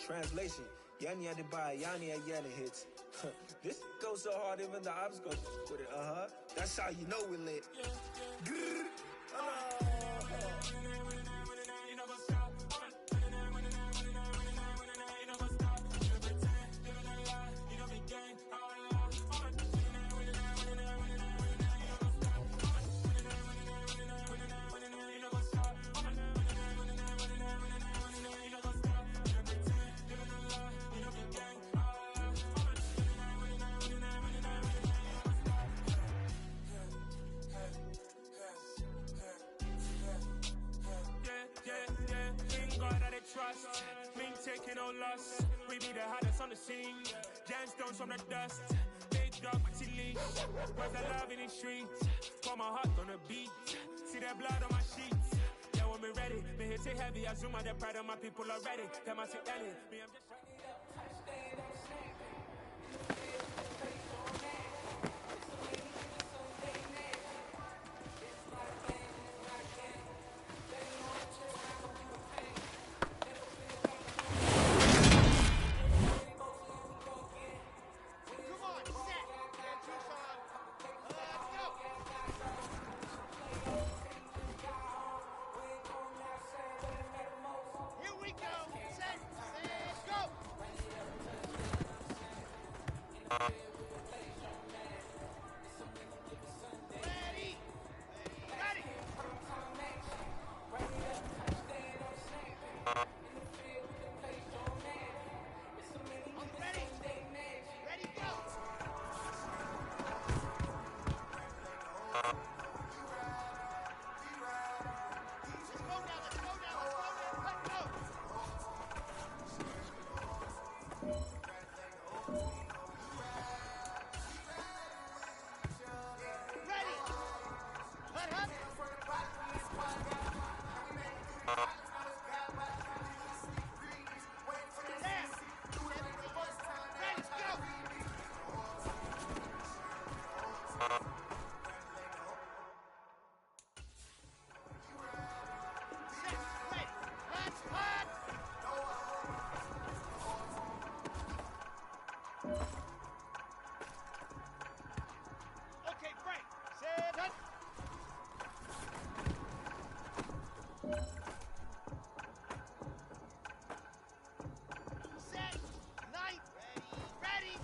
Translation, Yani Adebayo, Yani Ayana hits. This goes so hard, even the ops go with it, That's how you know we lit. Trust, me taking no loss. We be the hottest on the scene. Gemstones from the dust. Big dog, pretty leash. Where's the love in the streets? Pour my heart on the beat. See that blood on my sheets. Yeah, when we ready, me hit it heavy. I zoom out the pride of my people already. Tell my sick Ellie, me I'm just running up. Touchdown, I'm snapping.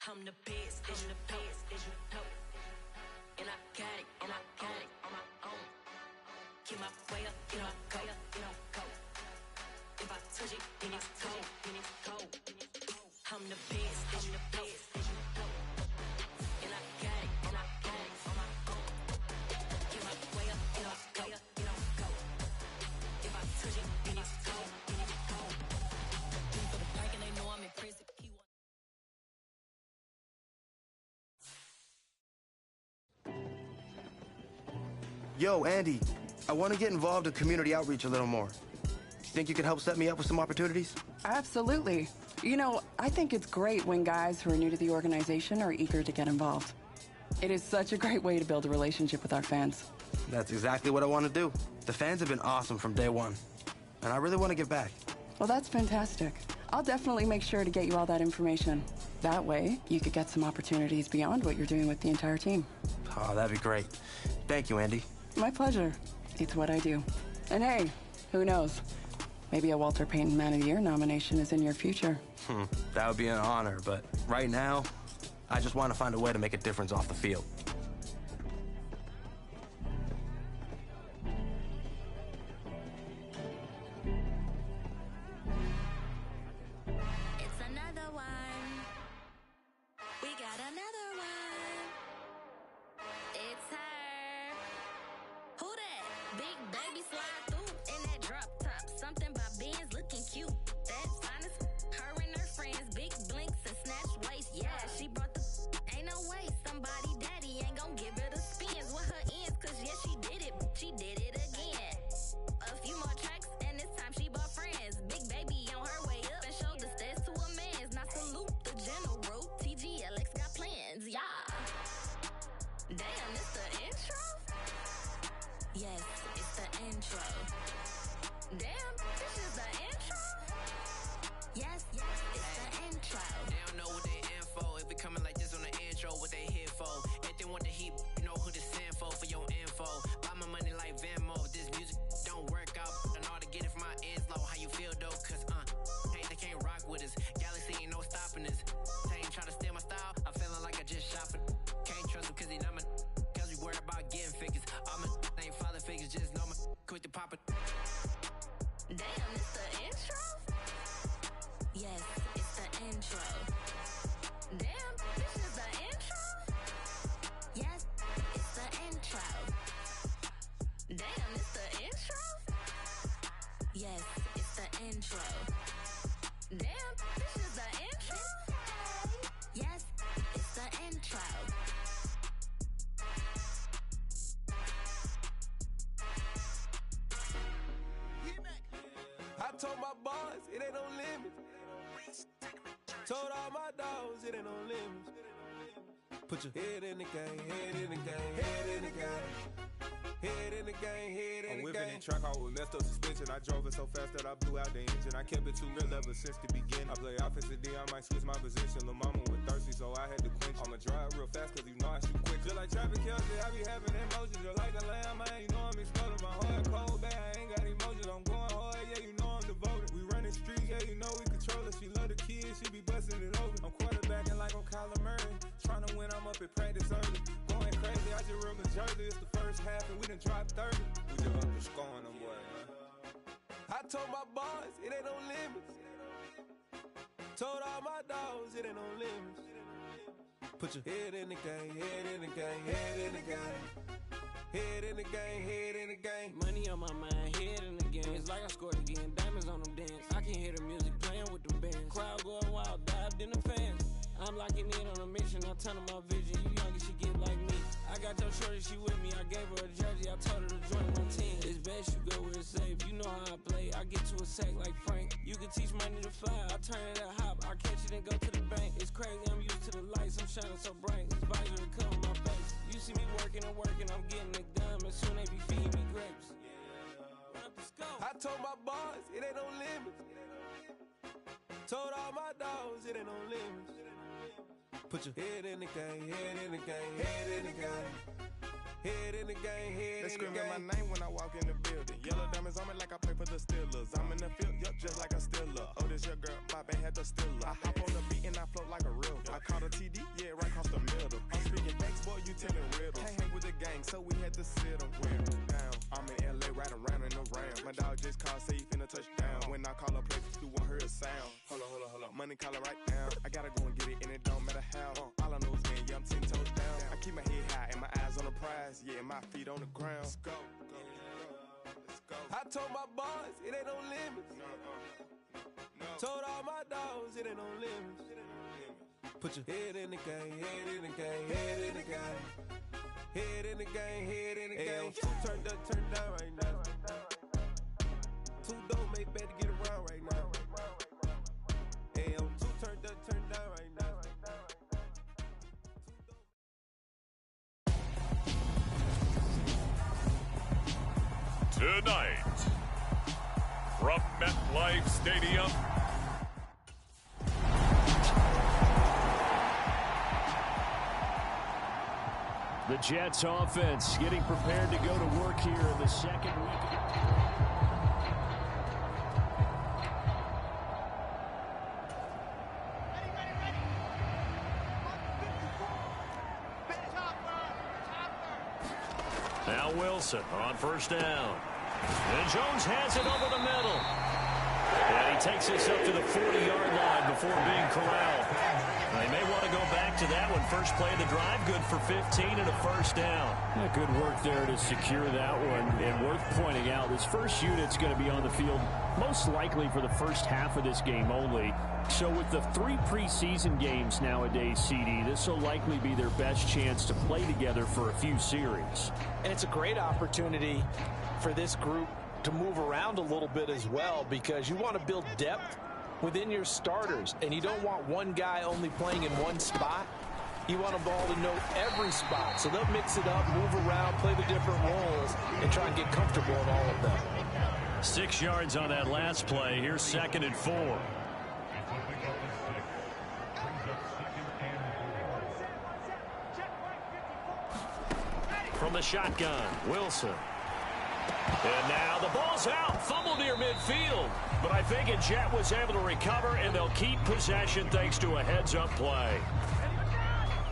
I'm the best, and you know, and I got it, on my own. Get my way up, get my way up, go. If I touch it, then it's cold. I'm the best, and you know, and I got it, on my own. Get my way up, get my way up, go. If I touch it, then it's cold. For the bike and they know I'm impressive. Yo, Andy, I want to get involved in community outreach a little more. Think you could help set me up with some opportunities? Absolutely. You know, I think it's great when guys who are new to the organization are eager to get involved. It is such a great way to build a relationship with our fans. That's exactly what I want to do. The fans have been awesome from day one, and I really want to give back. Well, that's fantastic. I'll definitely make sure to get you all that information. That way, you could get some opportunities beyond what you're doing with the entire team. Oh, that'd be great. Thank you, Andy. My pleasure. It's what I do. And hey, who knows? Maybe a Walter Payton Man of the Year nomination is in your future. That would be an honor, but right now, I just want to find a way to make a difference off the field. It's another one. We got another one. It's her. Who that? Big baby slide through in that drop top. Something by Benz looking cute. That's finest. Her and her friends, big blinks and snatch waist. Yeah, she brought the. Ain't no way somebody daddy ain't gon' give her the spins with her ends. Cause yeah, she did it. She did it again. A few more tracks and this time she bought friends. Big baby on her way up and showed the stairs to a man's. Now salute the general. TGLX got plans. Yeah. Damn, it's the intro? Yes, it's the intro. Damn, this is the intro? Yes, it's the intro. They don't know what they info. If we coming like this on the intro, what they here for? If they want the heat, you know who to send for your info. Buy my money like Venmo. This music don't work out. I know how to get it from my ends low. How you feel though? Cause hey, they can't rock with us. Galaxy ain't no stopping us. They ain't try to steal my style. I'm feeling like I just shot for. Can't trust him cause he not my. Cause we worried about getting figures. All my ain't father figures. Just know my quit the pop it. Damn, it's the intro? Yes, it's the intro. Damn, this is the intro? Yes, it's the intro. Damn, it's the intro? Yes, it's the intro. Damn, this is the intro? Yes, it's the intro. I told my boys it ain't no limits. Told all my dogs it ain't no limits. Put your head in the game, head in the game, head in the game. Head in the game, head in the game. I'm whipping and track out with messed up suspension. I drove it so fast that I blew out the engine. I kept it too real ever since the beginning. I play offensive D, I might switch my position. Lil' mama was thirsty, so I had to quench. I'ma drive real fast cause you know I shoot quick. Just like traffic Kelsey, I be having emotions. Just like a lamb, man, you know I'm exploding. My heart cold, bad, I ain't got emotions. I'm going hard, yeah, you know I'm devoted. We running streets, yeah, you know we control it. She love the kids, she be busting it over. I'm quarterbacking like I'm Kyler Murray. Trying to win, I'm up at practice early. Going crazy, I just real the jersey. It's the first half and we done dropped 30. We just up to scoring them, boy, man. I told my boys it ain't no limits. Told all my dogs it ain't no limits. Put your head in the game, head in the game, head in the game. Head in the game, head in the game. Money on my mind, head in the game. It's like I scored again, diamonds on them dance. I can hear the music playing with the bands. Crowd going wild, dived in the fans. I'm locking in on a mission, I turn on my vision. You young, she get like me. I got your shorty, she with me. I gave her a jersey, I told her to join my team. It's best you go where it's safe. You know how I play. I get to a sack like Frank. You can teach money to fly. I turn it a hop. I catch it and go to the bank. It's crazy, I'm used to the lights. I'm shining so bright. This visor will cover my face. You see me working and working. I'm getting it done. And soon they be feeding me grapes. Run up the scope. I told my boys it ain't no limits. Told all my dogs it ain't no limits. Put your head in the game, head in the game, head in the game. Head in the game, head in the game. They screaming my name when I walk in the building. Yellow diamonds on me like I play for the Steelers. I'm in the field, yup, just like a Steeler. Oh, this your girl, my band had the Steeler. I hop on the beat and I float like a real. I caught a TD, yeah, right across the middle. I'm speaking thanks, boy, you telling riddles. Can't hang with the gang, so we had to sit them down. I'm in LA, riding around in the round. My dog just called, say he finna touch down. When I call her play, you won't hear a sound. Hold on. Money calling right now. I gotta go and get it, and it don't matter how. All I know is man, yeah, I'm 10 toes down. I keep my head high and my eyes on the prize. Yeah, my feet on the ground. Let's go. I told my boys it ain't no limits. No. Told all my dogs it ain't no limits. Put your head in the game, head in the game, head in the game. Head in the game, head in the game. Turned up, turned down right now. Two dope make better get around right now. Hey, I'm two turned up, turned down right now. Tonight, from MetLife Stadium, the Jets offense getting prepared to go to work here in the second week. Now Wilson on first down. And Jones has it over the middle. And he takes this up to the 40-yard line before being corralled. They may want to go back to that one. First play of the drive, good for 15 and a first down. Yeah, good work there to secure that one. And worth pointing out, this first unit's going to be on the field most likely for the first half of this game only. So with the 3 preseason games nowadays, CD, this will likely be their best chance to play together for a few series. And it's a great opportunity for this group to move around a little bit as well, because you want to build depth within your starters, and you don't want one guy only playing in one spot. You want them all to know every spot, so they'll mix it up, move around, play the different roles, and try and get comfortable in all of them. 6 yards on that last play. Here's 2nd and 4. From the shotgun, Wilson. And now the ball's out. Fumble near midfield. But I think Jet was able to recover, and they'll keep possession thanks to a heads-up play.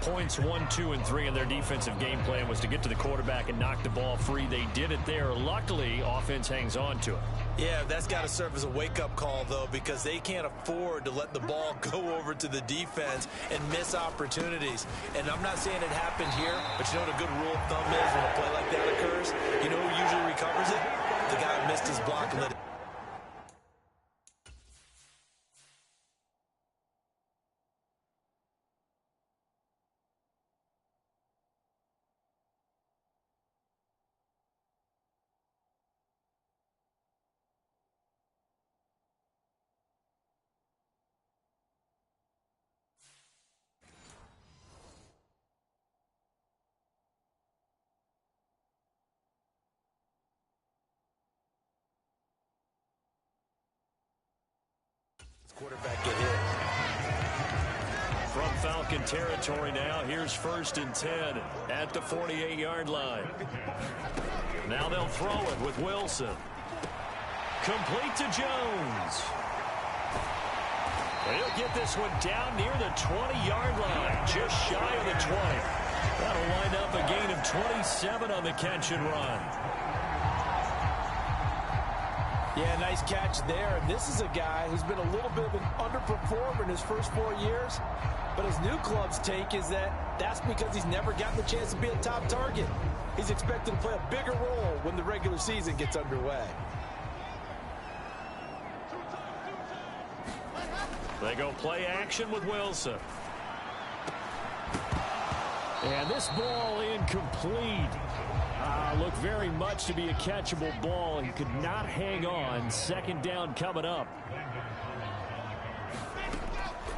Points 1, 2, and 3 in their defensive game plan was to get to the quarterback and knock the ball free. They did it there. Luckily, offense hangs on to it. Yeah, that's got to serve as a wake-up call, though, because they can't afford to let the ball go over to the defense and miss opportunities. And I'm not saying it happened here, but you know what a good rule of thumb is when a play like that occurs? You know who usually recovers it? The guy who missed his block and let it. Quarterback get hit. From Falcon territory now, here's 1st and 10 at the 48-yard line. Now they'll throw it with Wilson. Complete to Jones. He'll get this one down near the 20-yard line, just shy of the 20. That'll wind up a gain of 27 on the catch and run. Yeah, nice catch there. And this is a guy who's been a little bit of an underperformer in his first 4 years. But his new club's take is that that's because he's never gotten the chance to be a top target. He's expected to play a bigger role when the regular season gets underway. They go play action with Wilson. And this ball incomplete. Looked very much to be a catchable ball. He could not hang on. 2nd down coming up.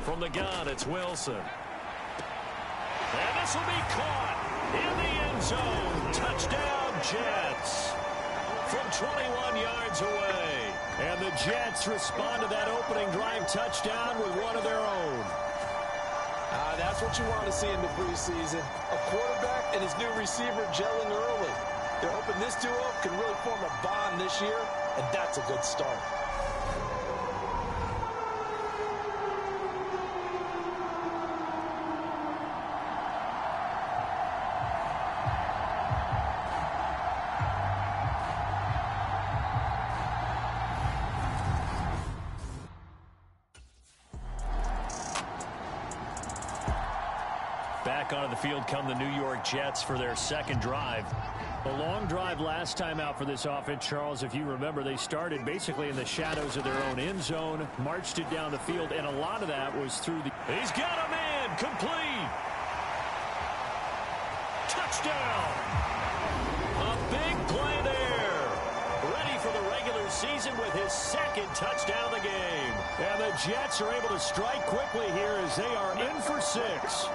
From the gun, it's Wilson. And this will be caught in the end zone. Touchdown, Jets. From 21 yards away. And the Jets respond to that opening drive touchdown with one of their own. That's what you want to see in the preseason. A quarterback and his new receiver gelling early. They're hoping this duo can really form a bond this year, and that's a good start. Back onto the field come the New York Jets for their 2nd drive. A long drive last time out for this offense, Charles. If you remember, they started basically in the shadows of their own end zone, marched it down the field, and a lot of that was through the... He's got a man, complete. Touchdown. A big play there. Ready for the regular season with his 2nd touchdown of the game. And the Jets are able to strike quickly here as they are in for 6.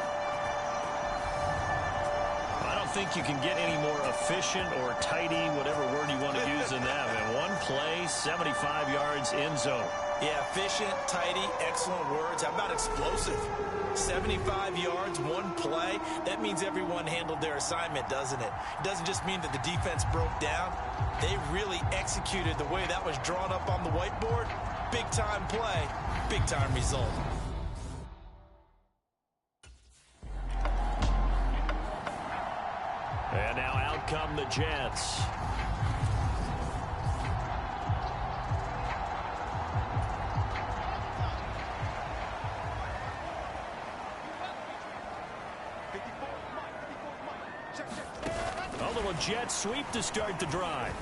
I don't think you can get any more efficient or tidy, whatever word you want to use in that. And one play, 75 yards in zone. Yeah, efficient, tidy, excellent words. How about explosive? 75 yards, one play. That means everyone handled their assignment, doesn't it? It doesn't just mean that the defense broke down. They really executed the way that was drawn up on the whiteboard. Big-time play, big-time result. And now out come the Jets. a jet sweep to start the drive.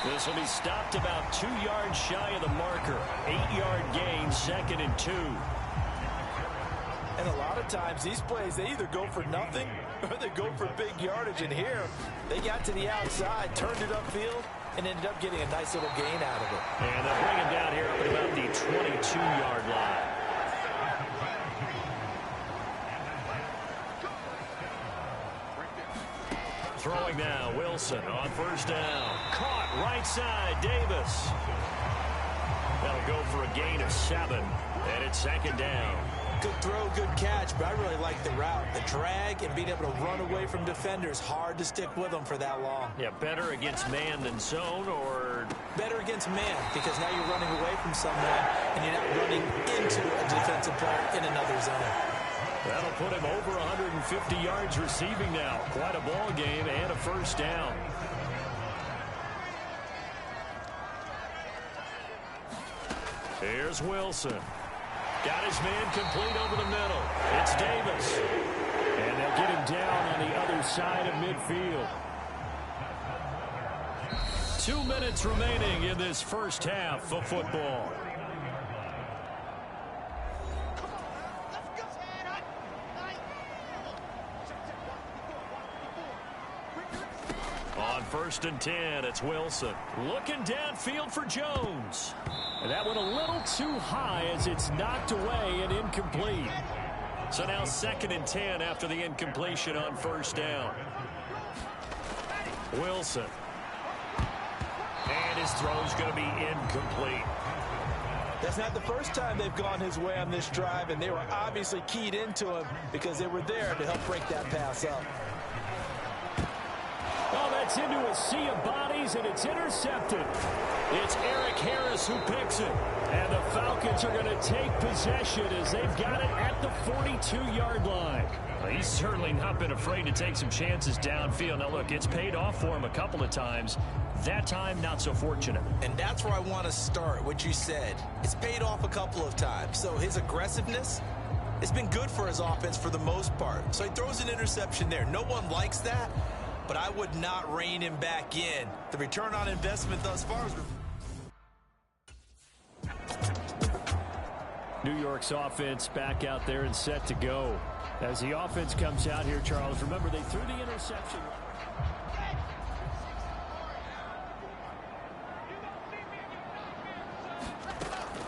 This will be stopped about 2 yards shy of the marker. 8-yard gain, 2nd and 2. And a lot of times these plays, they either go for nothing or they go for big yardage. And here, they got to the outside, turned it upfield, and ended up getting a nice little gain out of it. And they'll bring him down here up at about the 22-yard line. Throwing now, Wilson on 1st down. Caught right side, Davis. That'll go for a gain of 7, and it's 2nd down. Good throw, good catch, but I really like the route. The drag and being able to run away from defenders, hard to stick with them for that long. Yeah, better against man than zone, or? Better against man, because now you're running away from someone and you're not running into a defensive player in another zone. That'll put him over 150 yards receiving now. Quite a ball game and a 1st down. Here's Wilson. Got his man complete over the middle. It's Davis. And they'll get him down on the other side of midfield. 2 minutes remaining in this first half of football. On 1st and 10, it's Wilson. Looking downfield for Jones. And that went a little too high as it's knocked away and incomplete. So now 2nd and 10 after the incompletion on 1st down. Wilson. And his throw's going to be incomplete. That's not the first time they've gone his way on this drive, and they were obviously keyed into him because they were there to help break that pass up. Oh, that's into a sea of bodies, and it's intercepted. It's Eric Harris who picks it. And the Falcons are going to take possession as they've got it at the 42-yard line. Well, he's certainly not been afraid to take some chances downfield. Now, look, it's paid off for him a couple of times. That time, not so fortunate. And that's where I want to start, what you said. It's paid off a couple of times. So his aggressiveness, it's been good for his offense for the most part. So he throws an interception there. No one likes that, but I would not rein him back in. The return on investment thus far is... New York's offense back out there and set to go. As the offense comes out here, Charles, remember they threw the interception.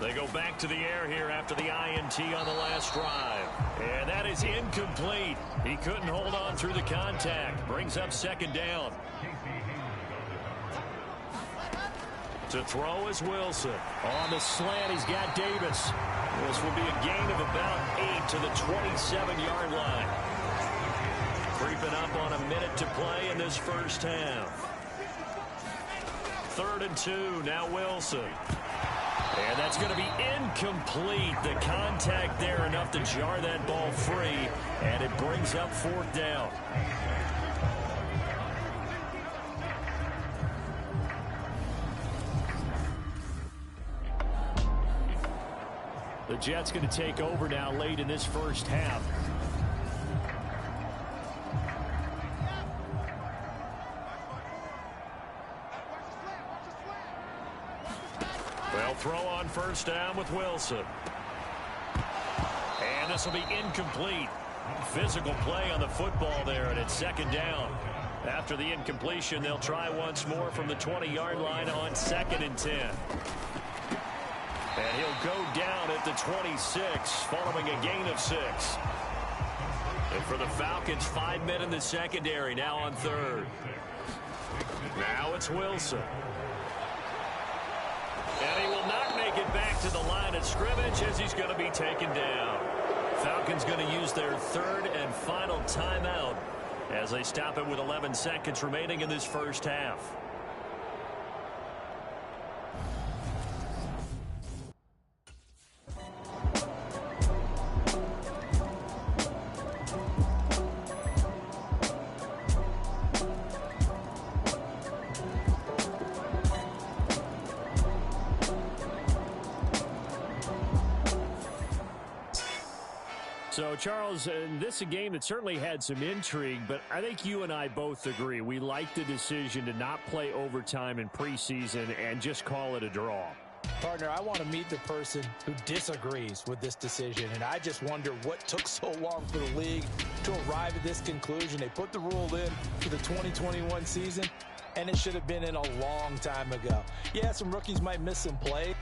They go back to the air here after the INT on the last drive. And that is incomplete. He couldn't hold on through the contact. Brings up 2nd down. To throw is Wilson. On the slant, he's got Davis. This will be a gain of about 8 to the 27-yard line. Creeping up on a minute to play in this first half. 3rd and 2, now Wilson. And that's going to be incomplete. The contact there enough to jar that ball free, and it brings up 4th down. The Jets going to take over now late in this first half. They'll throw on 1st down with Wilson. And this will be incomplete. Physical play on the football there, and it's 2nd down. After the incompletion, they'll try once more from the 20-yard line on 2nd and 10. And he'll go down at the 26 following a gain of 6. And for the Falcons, 5 men in the secondary now on 3rd. Now it's Wilson. And he will not make it back to the line of scrimmage as he's going to be taken down. Falcons going to use their 3rd and final timeout as they stop it with 11 seconds remaining in this first half. So So, Charles, this is a game that certainly had some intrigue, but I think you and I both agree. We like the decision to not play overtime in preseason and just call it a draw. Partner, I want to meet the person who disagrees with this decision, and I just wonder what took so long for the league to arrive at this conclusion. They put the rule in for the 2021 season, and it should have been in a long time ago. Yeah, some rookies might miss some play.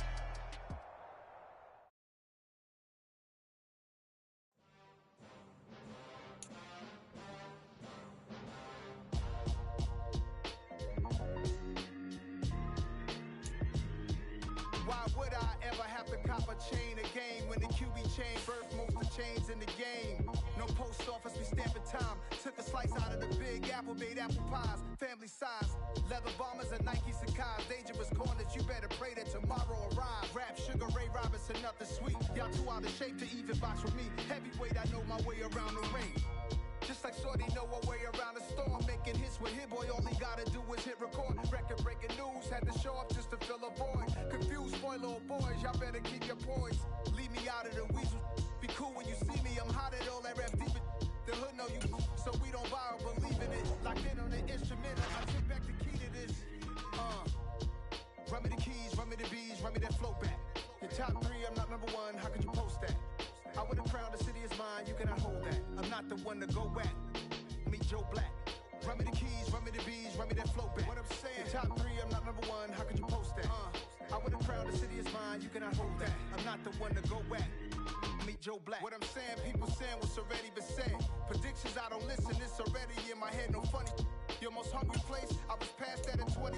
Why would I ever have to cop a chain a game when the QB chain birthed most of the chains in the game? No post office, we stamping time. Took a slice out of the big apple, made apple pies, family size. Leather bombers and Nike Sacai's. Dangerous corners, you better pray that tomorrow arrives. Rap, Sugar Ray Robinson, nothing sweet. Y'all too out of shape to even box with me. Heavyweight, I know my way around the ring. Just like Shorty know a way around the storm. Making hits with Hit Boy, all he gotta do is hit record. Record-breaking news, had to show up just to fill a void. Confused, spoiled little boys, y'all better keep your poise. Leave me out of the weasel. Be cool when you see me, I'm hot at all that rap deep. The hood know you, so we don't borrow, believe in it. Locked in on the instrumental, I took back the key to this. Run me the keys, run me the bees, run me that flow back. Your top three, I'm not number one, how could you post that? I would have crowned the city is mine, you cannot hold that. I'm not the one to go back. Meet Joe Black. Run me the keys, run me the bees, run me that flow back. What I'm saying, top three, I'm not number one, how could you post that? I would have crowned the city is mine, you cannot hold that. I'm not the one to go back. Meet Joe Black. What I'm saying, people saying what's already been said. Predictions, I don't listen, it's already in my head, no funny. Your most hungry place, I was past that in 28.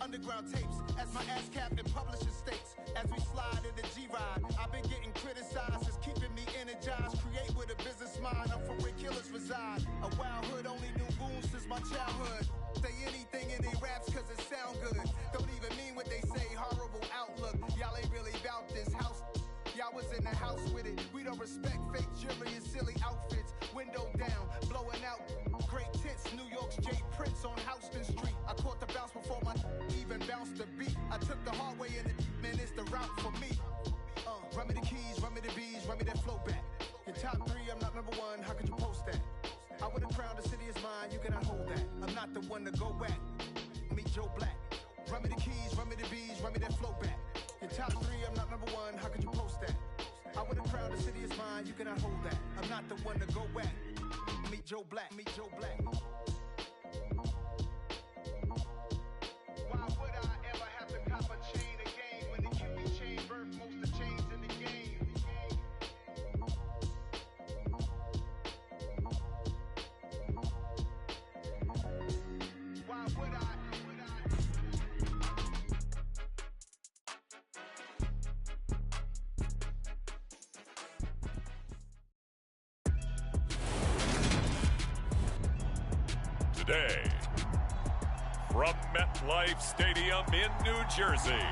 Underground tapes, as my ass cap in publishing states. As we slide in the G-Ride, I've been getting criticized, it's keeping me energized. Create with a business mind, I'm from where killers reside. A wild hood, only knew goons since my childhood. Say anything in their raps cause it sound good. Don't even mean what they say, horrible outlook. Y'all ain't really about this house. Y'all was in the house with it. We don't respect fake jewelry and silly outfits. Window down, blowing out. Great tits, New York's Jay Prince on Houston Street. I caught the bounce before my even bounced the beat. I took the hard way in it, man, it's the route for me. Run me the keys, run me the bees, run me that flow back. Your top three, I'm not number one, how could you post that? I would have crowned the city is mine, you cannot hold that. I'm not the one to go back. Meet Joe Black. Run me the keys, run me the bees, run me that flow back. Your top three, I'm not number one, how could you post that? I would have crowned the city is mine, you cannot hold that. I'm not the one to go back. Meet Joe Black, meet Joe Black. Why would I ever have to cop a chain a game when the QB chain birthed most of the chains in the game? Why would I? Today, from MetLife Stadium in New Jersey,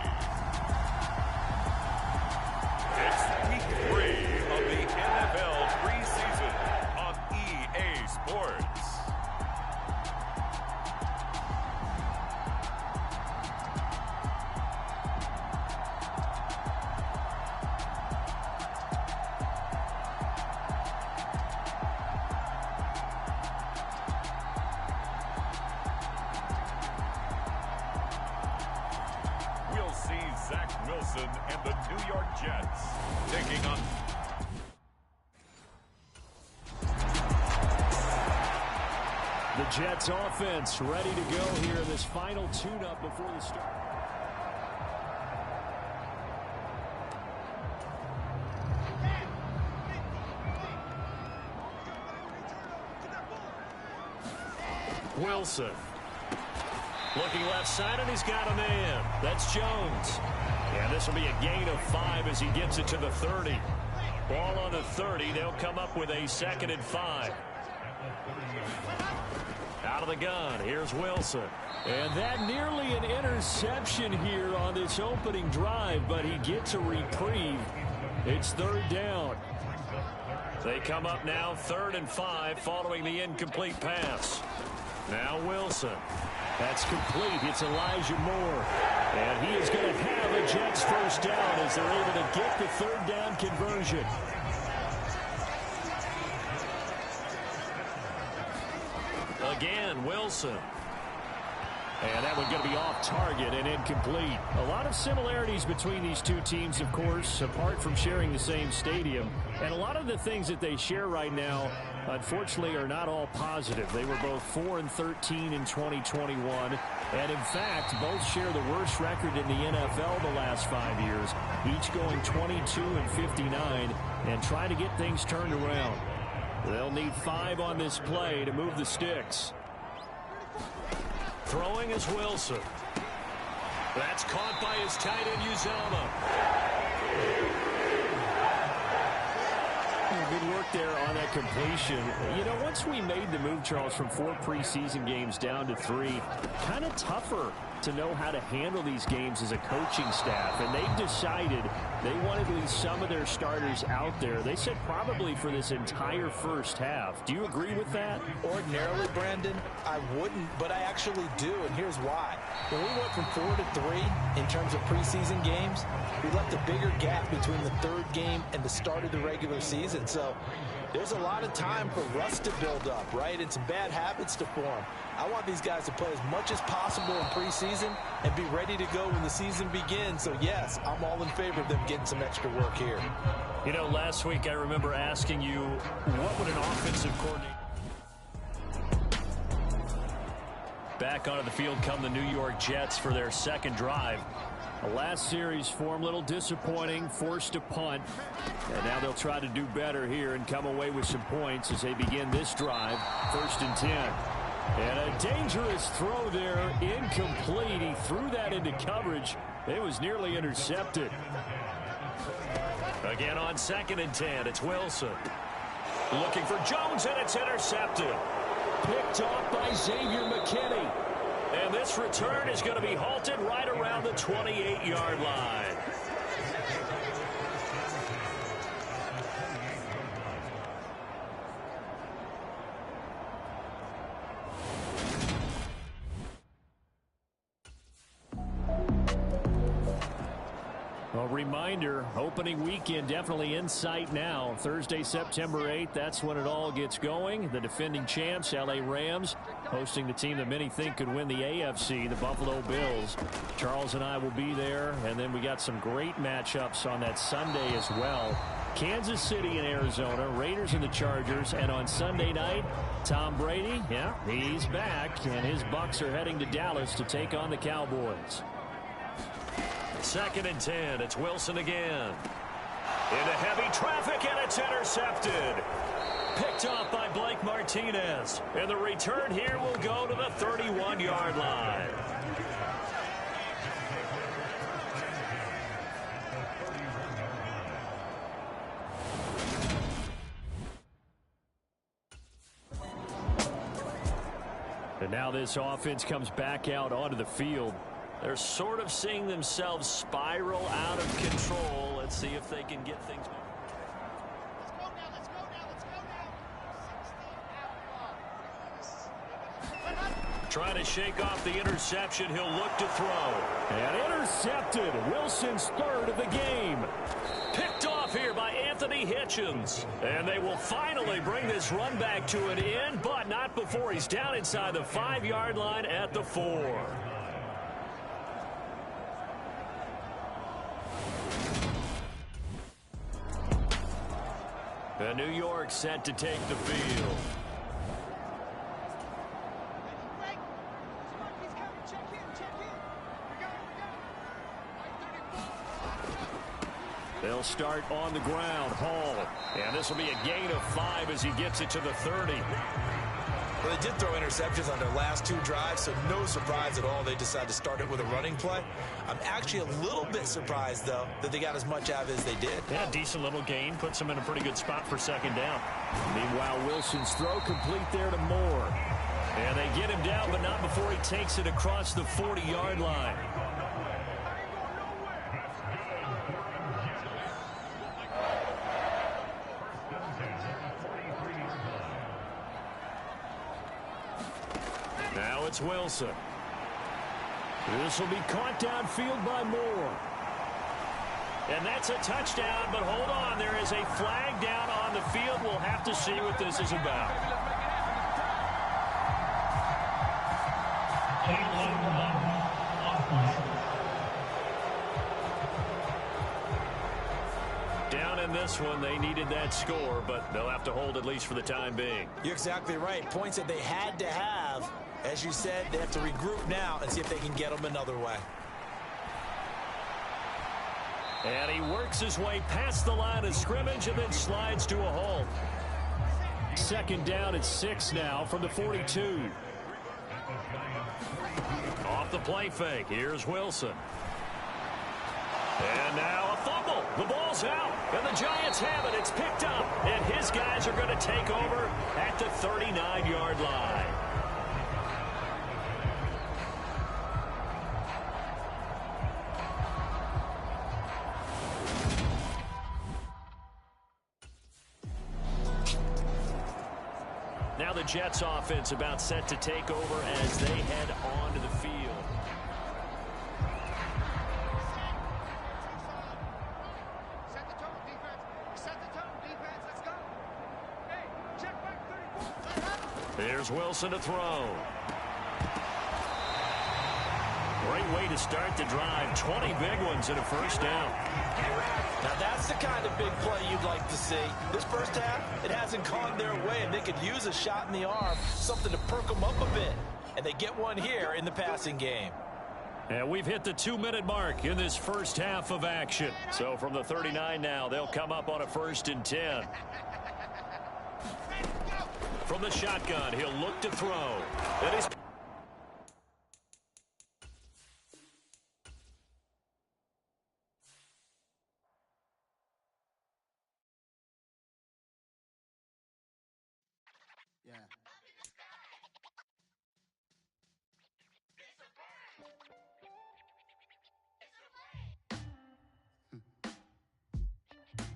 it's week 3 of the NFL preseason on EA Sports. And the New York Jets taking on the Jets offense ready to go here in this final tune-up before the start. Wilson looking left side, and he's got a man. That's Jones. And this will be a gain of 5 as he gets it to the 30. Ball on the 30. They'll come up with a 2nd and 5. Out of the gun. Here's Wilson. And that nearly an interception here on this opening drive, but he gets a reprieve. It's 3rd down. They come up now 3rd and 5 following the incomplete pass. Now Wilson. That's complete. It's Elijah Moore. And he is going to have a Jets first down as they're able to get the 3rd down conversion. Wilson. And that one's going to be off target and incomplete. A lot of similarities between these two teams, of course, apart from sharing the same stadium. And a lot of the things that they share right now, unfortunately, are not all positive. They were both 4-13 in 2021. And, in fact, both share the worst record in the NFL the last 5 years, each going 22-59 and trying to get things turned around. They'll need 5 on this play to move the sticks. Throwing is Wilson. That's caught by his tight end, Uzama. Good work there on that completion. You know, once we made the move, Charles, from 4 preseason games down to 3, kind of tougher to know how to handle these games as a coaching staff. And they've decided they wanted at least some of their starters out there. They said probably for this entire first half. Do you agree with that? Ordinarily, Brandon, I wouldn't, but I actually do, and here's why. When we went from 4 to 3 in terms of preseason games, we left a bigger gap between the 3rd game and the start of the regular season. So there's a lot of time for rust to build up, right, and some bad habits to form. I want these guys to play as much as possible in preseason and be ready to go when the season begins. So, yes, I'm all in favor of them getting some extra work here. You know, last week I remember asking you, what would an offensive coordinator... Back onto the field come the New York Jets for their second drive. The last series form a little disappointing, forced to punt. And now they'll try to do better here and come away with some points as they begin this drive. 1st and 10. And a dangerous throw there, incomplete. He threw that into coverage. It was nearly intercepted. Again on 2nd and 10, it's Wilson. Looking for Jones, and it's intercepted. Picked off by Xavier McKinney. And this return is going to be halted right around the 28-yard line. A reminder, opening weekend definitely in sight now. Thursday, September 8th, that's when it all gets going. The defending champs, LA Rams, hosting the team that many think could win the AFC, the Buffalo Bills. Charles and I will be there, and then we got some great matchups on that Sunday as well. Kansas City and Arizona, Raiders and the Chargers, and on Sunday night, Tom Brady, yeah, he's back, and his Bucs are heading to Dallas to take on the Cowboys. 2nd and 10, it's Wilson again. Into heavy traffic, and it's intercepted. Picked off by Blake Martinez. And the return here will go to the 31-yard line. And now this offense comes back out onto the field. They're sort of seeing themselves spiral out of control. Let's see if they can get things moving. Trying to shake off the interception. He'll look to throw. And intercepted. Wilson's 3rd of the game. Picked off here by Anthony Hitchens. And they will finally bring this run back to an end, but not before he's down inside the 5-yard line at the 4. And New York set to take the field. They'll start on the ground. Hall. And this will be a gain of 5 as he gets it to the 30. Well, they did throw interceptions on their last 2 drives, so no surprise at all they decided to start it with a running play. I'm actually a little bit surprised, though, that they got as much out of it as they did. Yeah, decent little gain. Puts them in a pretty good spot for 2nd down. Meanwhile, Wilson's throw complete there to Moore. And they get him down, but not before he takes it across the 40-yard line. Now it's Wilson. This will be caught downfield by Moore. And that's a touchdown, but hold on. There is a flag down on the field. We'll have to see what this is about. this one. They needed that score, but they'll have to hold at least for the time being. You're exactly right. Points that they had to have. As you said, they have to regroup now and see if they can get them another way. And he works his way past the line of scrimmage and then slides to a halt. Second down at 6 now from the 42. Off the play fake, here's Wilson. And now a fumble. The ball's out, and the Giants have it. It's picked up, and his guys are going to take over at the 39-yard line. Now the Jets offense about set to take over as they head onto the field. Set the tone, defense. Set the tone, defense. Let's go. Hey, check back 34. Here's Wilson to throw. Great way to start the drive. 20 big ones and a first down. Now that's the kind of big play you'd like to see. This first half, it hasn't gone their way, and they could use a shot in the arm, something to perk them up a bit. And they get one here in the passing game. And we've hit the 2-minute mark in this first half of action. So from the 39 now, they'll come up on a 1st and 10. From the shotgun, he'll look to throw. That is.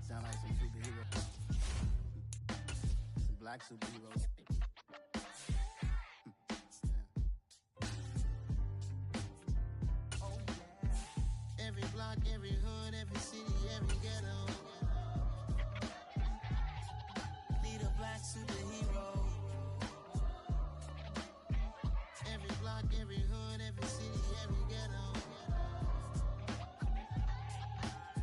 Sound like some superheroes. Some black superheroes. Oh, yeah. Every block, every hood, every city, every ghetto. Need a black superhero. Every block, every hood, every city, every ghetto.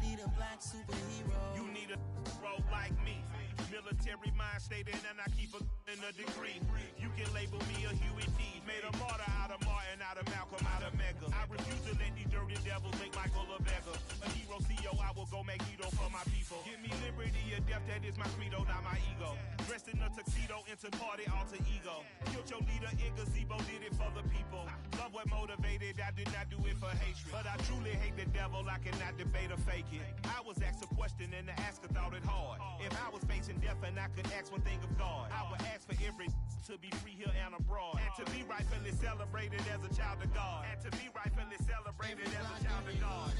Need a black superhero. You need a role like me. Military mind stated, and I keep in a degree. You can label me a Huey D. Made a martyr out of Martin, out of Malcolm, out of Mega. I refuse to let these dirty devils make Michael a beggar. A hero CEO, I will go Magneto for my people. Give me liberty or death, that is my credo, not my ego. Dressed in a tuxedo, into party, alter ego. Killed your leader in gazebo, did it for the people. Love what motivated, I did not do it for hatred. But I truly hate the devil, I cannot debate or fake it. I was asked a question and the asker thought it hard. If I was facing death and I could ask one thing of God, I would ask for every to be free here and abroad. And to be rightfully celebrated as a child of God. And to be rightfully celebrated as a child of God.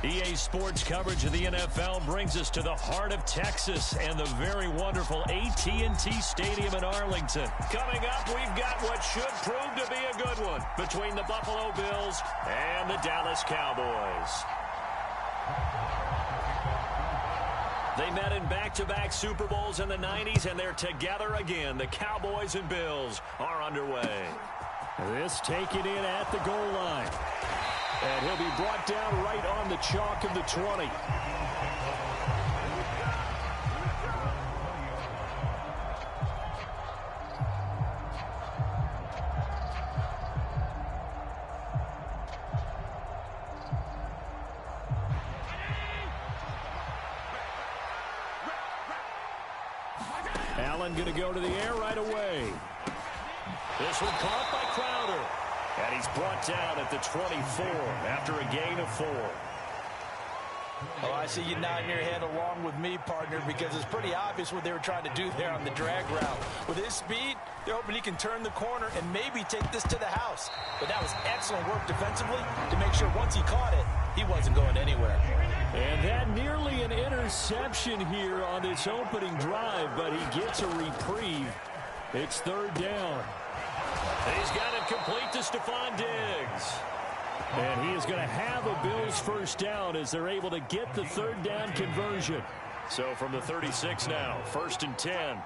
EA Sports coverage of the NFL brings us to the heart of Texas and the very wonderful AT&T Stadium in Arlington. Coming up, we've got what should prove to be a good one between the Buffalo Bills and the Dallas Cowboys. They met in back-to-back Super Bowls in the 90s, and they're together again. The Cowboys and Bills are underway. This taken in at the goal line. And he'll be brought down right on the chalk of the 20. Allen going to go to the air right away. This one caught by Crowder. And he's brought down at the 24 after a gain of 4. Oh, I see you nodding your head along with me, partner, because it's pretty obvious what they were trying to do there on the drag route. With his speed, they're hoping he can turn the corner and maybe take this to the house. But that was excellent work defensively to make sure once he caught it, he wasn't going anywhere. And that nearly an interception here on this opening drive, but he gets a reprieve. It's 3rd down. He's got it complete to Stephon Diggs. And he is going to have a Bills first down as they're able to get the 3rd down conversion. So from the 36 now, 1st and 10.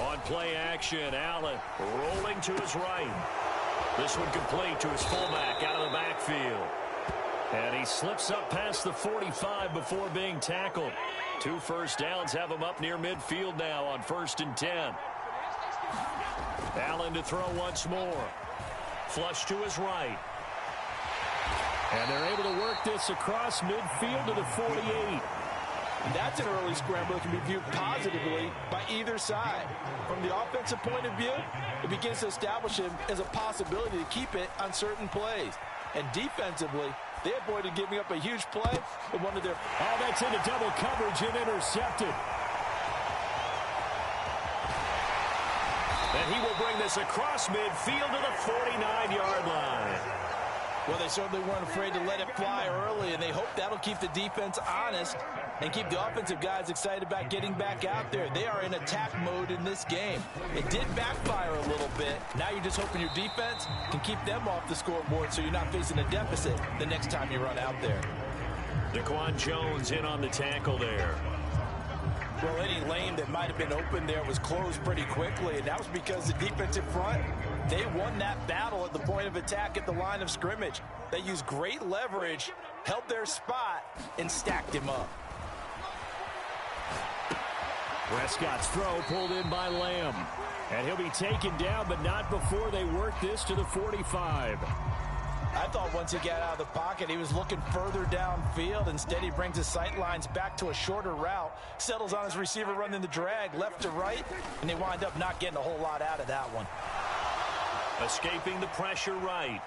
On play action, Allen rolling to his right. This one complete to his fullback out of the backfield. And he slips up past the 45 before being tackled. 2 first downs have him up near midfield now on 1st and 10. Allen to throw once more. Flush to his right. And they're able to work this across midfield to the 48. That's an early scramble that can be viewed positively by either side. From the offensive point of view, it begins to establish him as a possibility to keep it on certain plays. And defensively, they avoided giving up a huge play with one of their... Oh, that's into double coverage and intercepted. And he will bring this across midfield to the 49-yard line. Well, they certainly weren't afraid to let it fly early, and they hope that'll keep the defense honest and keep the offensive guys excited about getting back out there. They are in attack mode in this game. It did backfire a little bit. Now you're just hoping your defense can keep them off the scoreboard so you're not facing a deficit the next time you run out there. Daquan Jones in on the tackle there. Well, any lane that might have been open there was closed pretty quickly, and that was because the defensive front, they won that battle at the point of attack at the line of scrimmage. They used great leverage, held their spot, and stacked him up. Prescott's throw pulled in by Lamb. And he'll be taken down, but not before they work this to the 45. I thought once he got out of the pocket, he was looking further downfield. Instead, he brings his sight lines back to a shorter route, settles on his receiver running the drag left to right, and they wind up not getting a whole lot out of that one. Escaping the pressure right.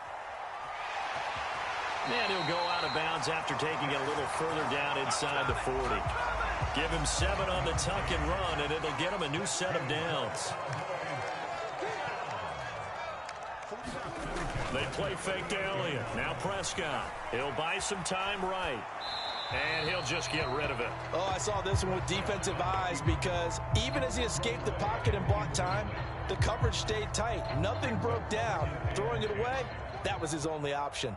And he'll go out of bounds after taking it a little further down inside the 40. Give him 7 on the tuck and run, and it'll get him a new set of downs. They play fake to Elliott. Now Prescott. He'll buy some time right. And he'll just get rid of it. Oh, I saw this one with defensive eyes because even as he escaped the pocket and bought time, the coverage stayed tight. Nothing broke down. Throwing it away, that was his only option.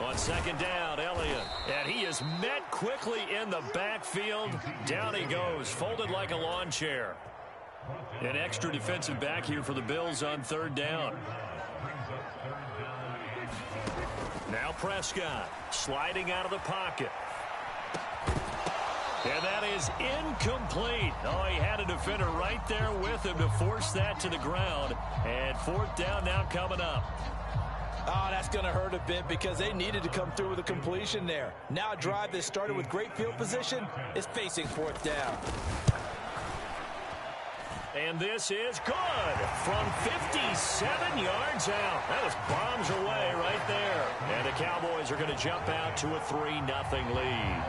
On 2nd down, Elliott. And he is met quickly in the backfield. Down he goes, folded like a lawn chair. An extra defensive back here for the Bills on 3rd down. Now Prescott sliding out of the pocket. And that is incomplete. Oh, he had a defender right there with him to force that to the ground. And 4th down now coming up. Oh, that's going to hurt a bit because they needed to come through with a completion there. Now a drive that started with great field position is facing 4th down. And this is good from 57 yards out. That was bombs away right there. And the Cowboys are going to jump out to a 3-0 lead.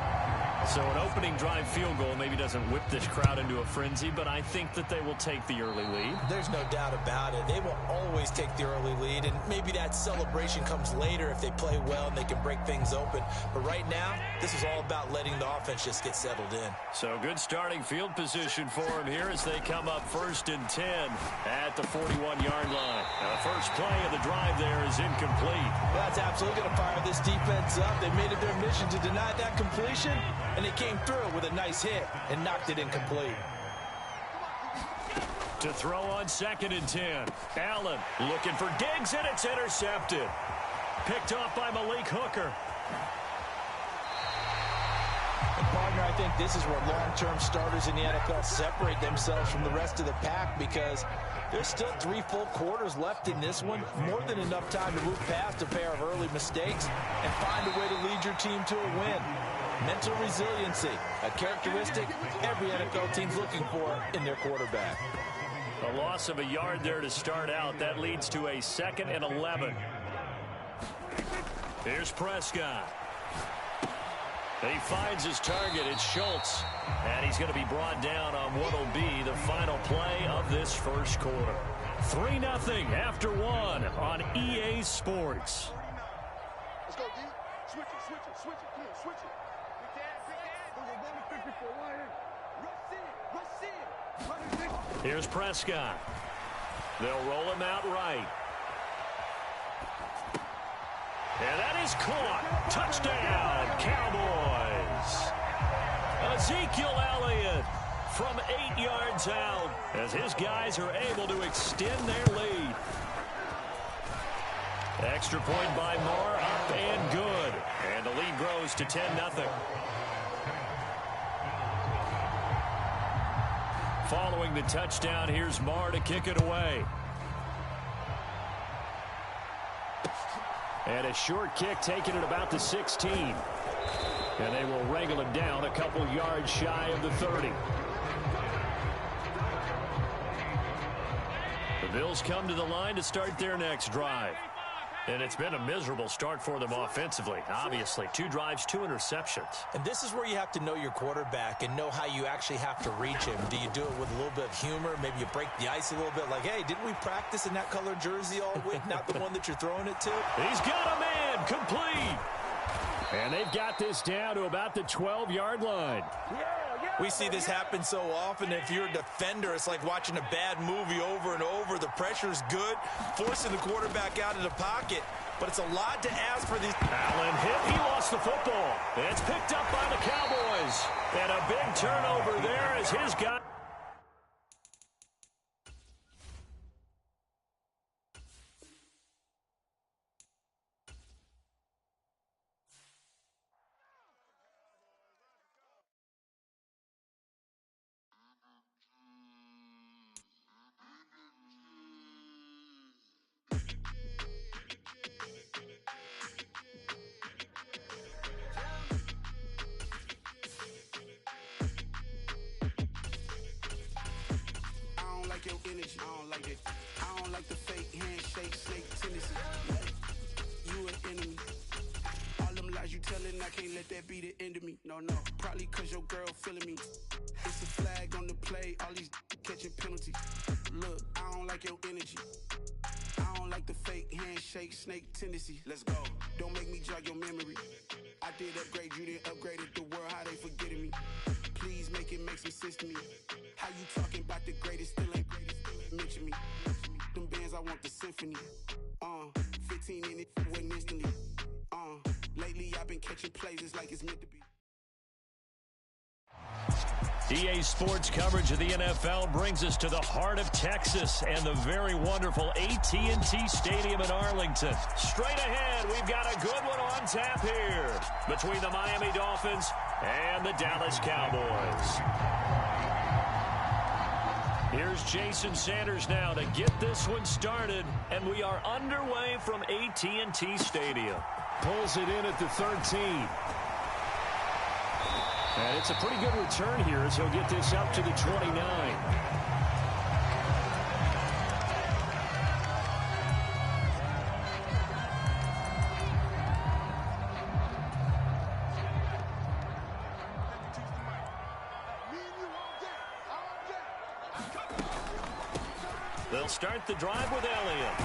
So an opening drive field goal maybe doesn't whip this crowd into a frenzy, but I think that they will take the early lead. There's no doubt about it. They will always take the early lead, and maybe that celebration comes later if they play well and they can break things open. But right now, this is all about letting the offense just get settled in. So good starting field position for them here as they come up 1st and 10 at the 41-yard line. Now the first play of the drive there is incomplete. Well, that's absolutely going to fire this defense up. They made it their mission to deny that completion, and they came through with a nice hit and knocked it incomplete. To throw on 2nd and 10. Allen looking for Diggs, and it's intercepted. Picked off by Malik Hooker. And partner, I think this is where long-term starters in the NFL separate themselves from the rest of the pack because there's still 3 full quarters left in this one. More than enough time to move past a pair of early mistakes and find a way to lead your team to a win. Mental resiliency, a characteristic every NFL team's looking for in their quarterback. A loss of a yard there to start out. That leads to a 2nd and 11. Here's Prescott. He finds his target. It's Schultz. And he's going to be brought down on what will be the final play of this first quarter. 3-0 after 1 on EA Sports. Let's go, D. Switch it, switch it, switch it. Come on, switch it. Here's Prescott. They'll roll him out right. And that is caught. Touchdown, Cowboys. Ezekiel Elliott from 8 yards out as his guys are able to extend their lead. Extra point by Moore, up and good. And the lead grows to 10-0. Following the touchdown, here's Moore to kick it away. And a short kick taken at about the 16. And they will wrangle it down a couple yards shy of the 30. The Bills come to the line to start their next drive. And it's been a miserable start for them offensively. Obviously, 2 drives, 2 interceptions. And this is where you have to know your quarterback and know how you actually have to reach him. Do you do it with a little bit of humor? Maybe you break the ice a little bit like, hey, didn't we practice in that color jersey all week? Not the one that you're throwing it to? He's got a man complete. And they've got this down to about the 12-yard line. We see this happen so often. If you're a defender, it's like watching a bad movie over and over. The pressure's good, forcing the quarterback out of the pocket. But it's a lot to ask for these. Allen hit. He lost the football. It's picked up by the Cowboys. And a big turnover there as his guy. Your energy, I don't like it. I don't like the fake handshake, snake tendency. You an enemy. All them lies you telling, I can't let that be the end of me. No, probably cause your girl feeling me. It's a flag on the play, all these catching penalties. Look, I don't like your energy. I don't like the fake handshake, snake tendency. Let's go. Don't make me jog your memory. I did upgrade, you didn't upgrade it. The world, how they forgetting me. Please make it make some sense to me. How you talking about the greatest, still ain't greatest, mention me. Them bands, I want the symphony. 15 in it, wasn't instantly. Lately I've been catching plays, it's like it's meant to be. EA Sports coverage of the NFL brings us to the heart of Texas and the very wonderful AT&T Stadium in Arlington. Straight ahead, we've got a good one on tap here between the Miami Dolphins and the Dallas Cowboys. Here's Jason Sanders now to get this one started, and we are underway from AT&T Stadium. Pulls it in at the 13. And it's a pretty good return here as he'll get this up to the 29. They'll start the drive with Elliott.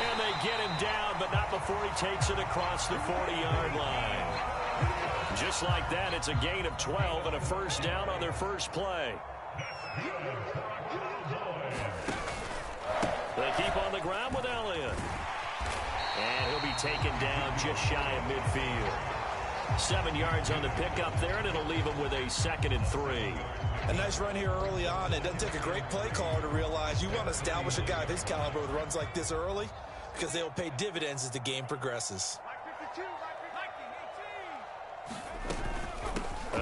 And they get him down, but not before he takes it across the 40-yard line. Just like that, it's a gain of 12 and a first down on their first play. They keep on the ground with Elliott. And he'll be taken down just shy of midfield. 7 yards on the pickup there, and it'll leave him with a 2nd and 3. A nice run here early on. It doesn't take a great play caller to realize you want to establish a guy of his caliber with runs like this early because they'll pay dividends as the game progresses.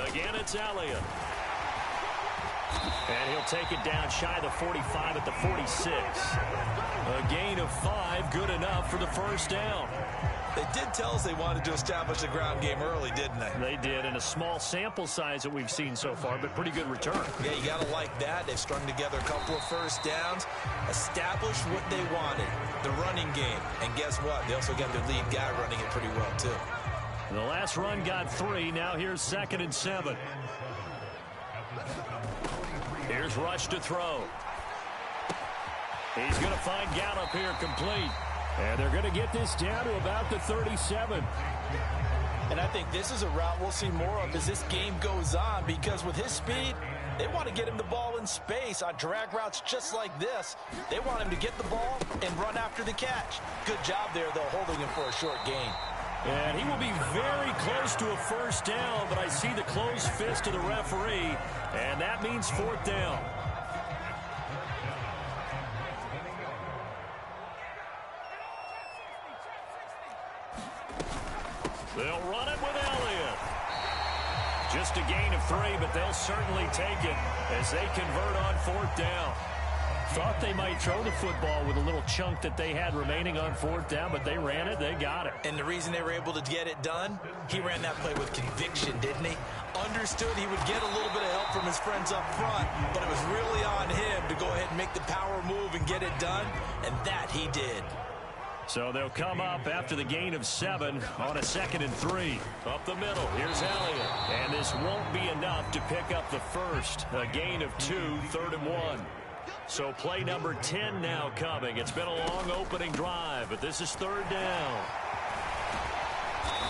Again, it's Elliott. And he'll take it down shy of the 45 at the 46. A gain of 5, good enough for the first down. They did tell us they wanted to establish the ground game early, didn't they? They did, in a small sample size that we've seen so far, but pretty good return. Yeah, you got to like that. They've strung together a couple of first downs, established what they wanted, the running game. And guess what? They also got their lead guy running it pretty well, too. The last run got 3. Now here's 2nd and 7. Here's Rush to throw. He's going to find Gallup here complete. And they're going to get this down to about the 37. And I think this is a route we'll see more of as this game goes on, because with his speed, they want to get him the ball in space on drag routes just like this. They want him to get the ball and run after the catch. Good job there, though, holding him for a short gain. And he will be very close to a first down, but I see the closed fist of the referee, and that means fourth down. They'll run it with Elliott. Just a gain of 3, but they'll certainly take it as they convert on fourth down. Thought they might throw the football with a little chunk that they had remaining on fourth down, but they ran it, they got it. And the reason they were able to get it done, he ran that play with conviction, didn't he? Understood he would get a little bit of help from his friends up front, but it was really on him to go ahead and make the power move and get it done, and that he did. So they'll come up after the gain of 7 on a 2nd and 3. Up the middle, here's Elliott. And this won't be enough to pick up the first. A gain of 2, 3rd and 1. So play number 10 now coming. It's been a long opening drive, but this is 3rd down.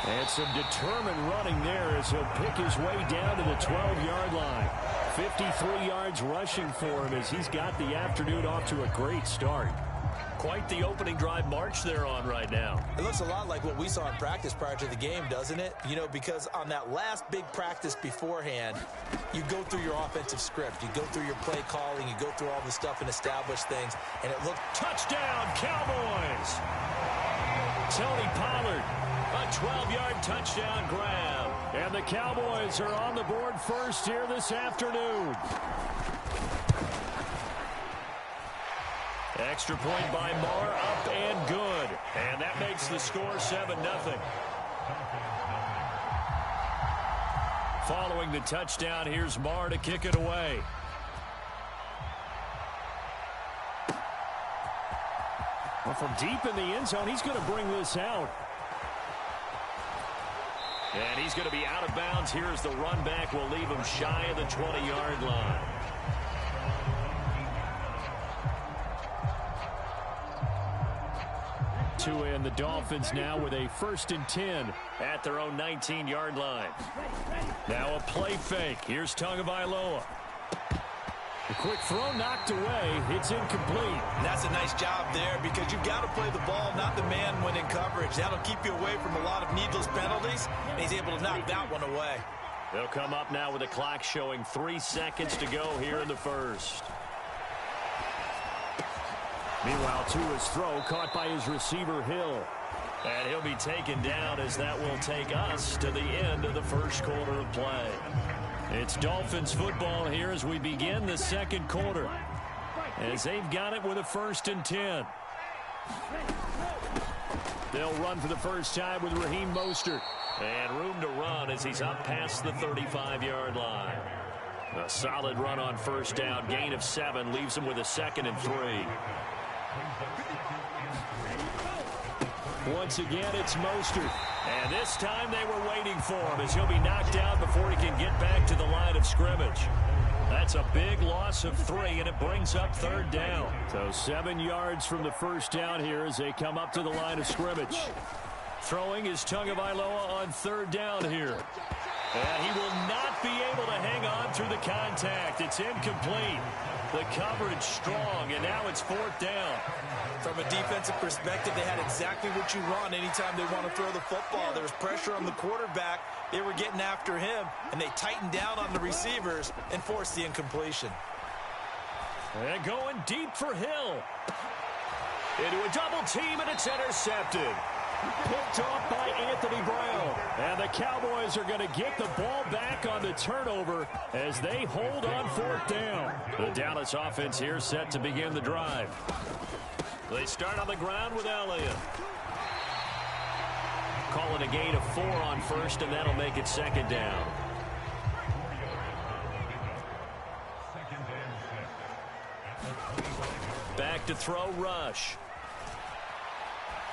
And some determined running there as he'll pick his way down to the 12-yard line. 53 yards rushing for him as he's got the afternoon off to a great start. Quite the opening drive march they're on right now. It looks a lot like what we saw in practice prior to the game, doesn't it? You know, because on that last big practice beforehand, you go through your offensive script. You go through your play calling. You go through all the stuff and establish things. And it looked... Touchdown, Cowboys! Tony Pollard, a 12-yard touchdown grab. And the Cowboys are on the board first here this afternoon. Extra point by Marr, up and good. And that makes the score 7-0. Following the touchdown, here's Marr to kick it away. Well, from deep in the end zone, he's going to bring this out. And he's going to be out of bounds. Here's the run back. Will leave him shy of the 20-yard line. And the Dolphins now with a 1st and 10 at their own 19-yard line. Now a play fake. Here's Tagovailoa. A quick throw knocked away. It's incomplete. That's a nice job there because you've got to play the ball, not the man when in coverage. That'll keep you away from a lot of needless penalties, and he's able to knock that one away. They'll come up now with a clock showing 3 seconds to go here in the first. Meanwhile, Tua's throw caught by his receiver, Hill. And he'll be taken down as that will take us to the end of the first quarter of play. It's Dolphins football here as we begin the second quarter. As they've got it with a 1st and 10. They'll run for the first time with Raheem Mostert. And room to run as he's up past the 35-yard line. A solid run on first down. Gain of 7 leaves him with a 2nd and 3. Once again, it's Mostert. And this time they were waiting for him as he'll be knocked down before he can get back to the line of scrimmage. That's a big loss of 3, and it brings up 3rd down. So 7 yards from the first down here as they come up to the line of scrimmage. Throwing is Tagovailoa on 3rd down here. And he will not be able to hang on through the contact. It's incomplete. The coverage strong, and now it's 4th down. From a defensive perspective, they had exactly what you want anytime they want to throw the football. There was pressure on the quarterback. They were getting after him, and they tightened down on the receivers and forced the incompletion. And going deep for Hill. Into a double team, and it's intercepted. Picked off by Anthony Brown. And the Cowboys are going to get the ball back on the turnover as they hold on 4th down. The Dallas offense here set to begin the drive. They start on the ground with Elliott. Calling a gain of 4 on first, and that'll make it 2nd down. Back to throw, Rush.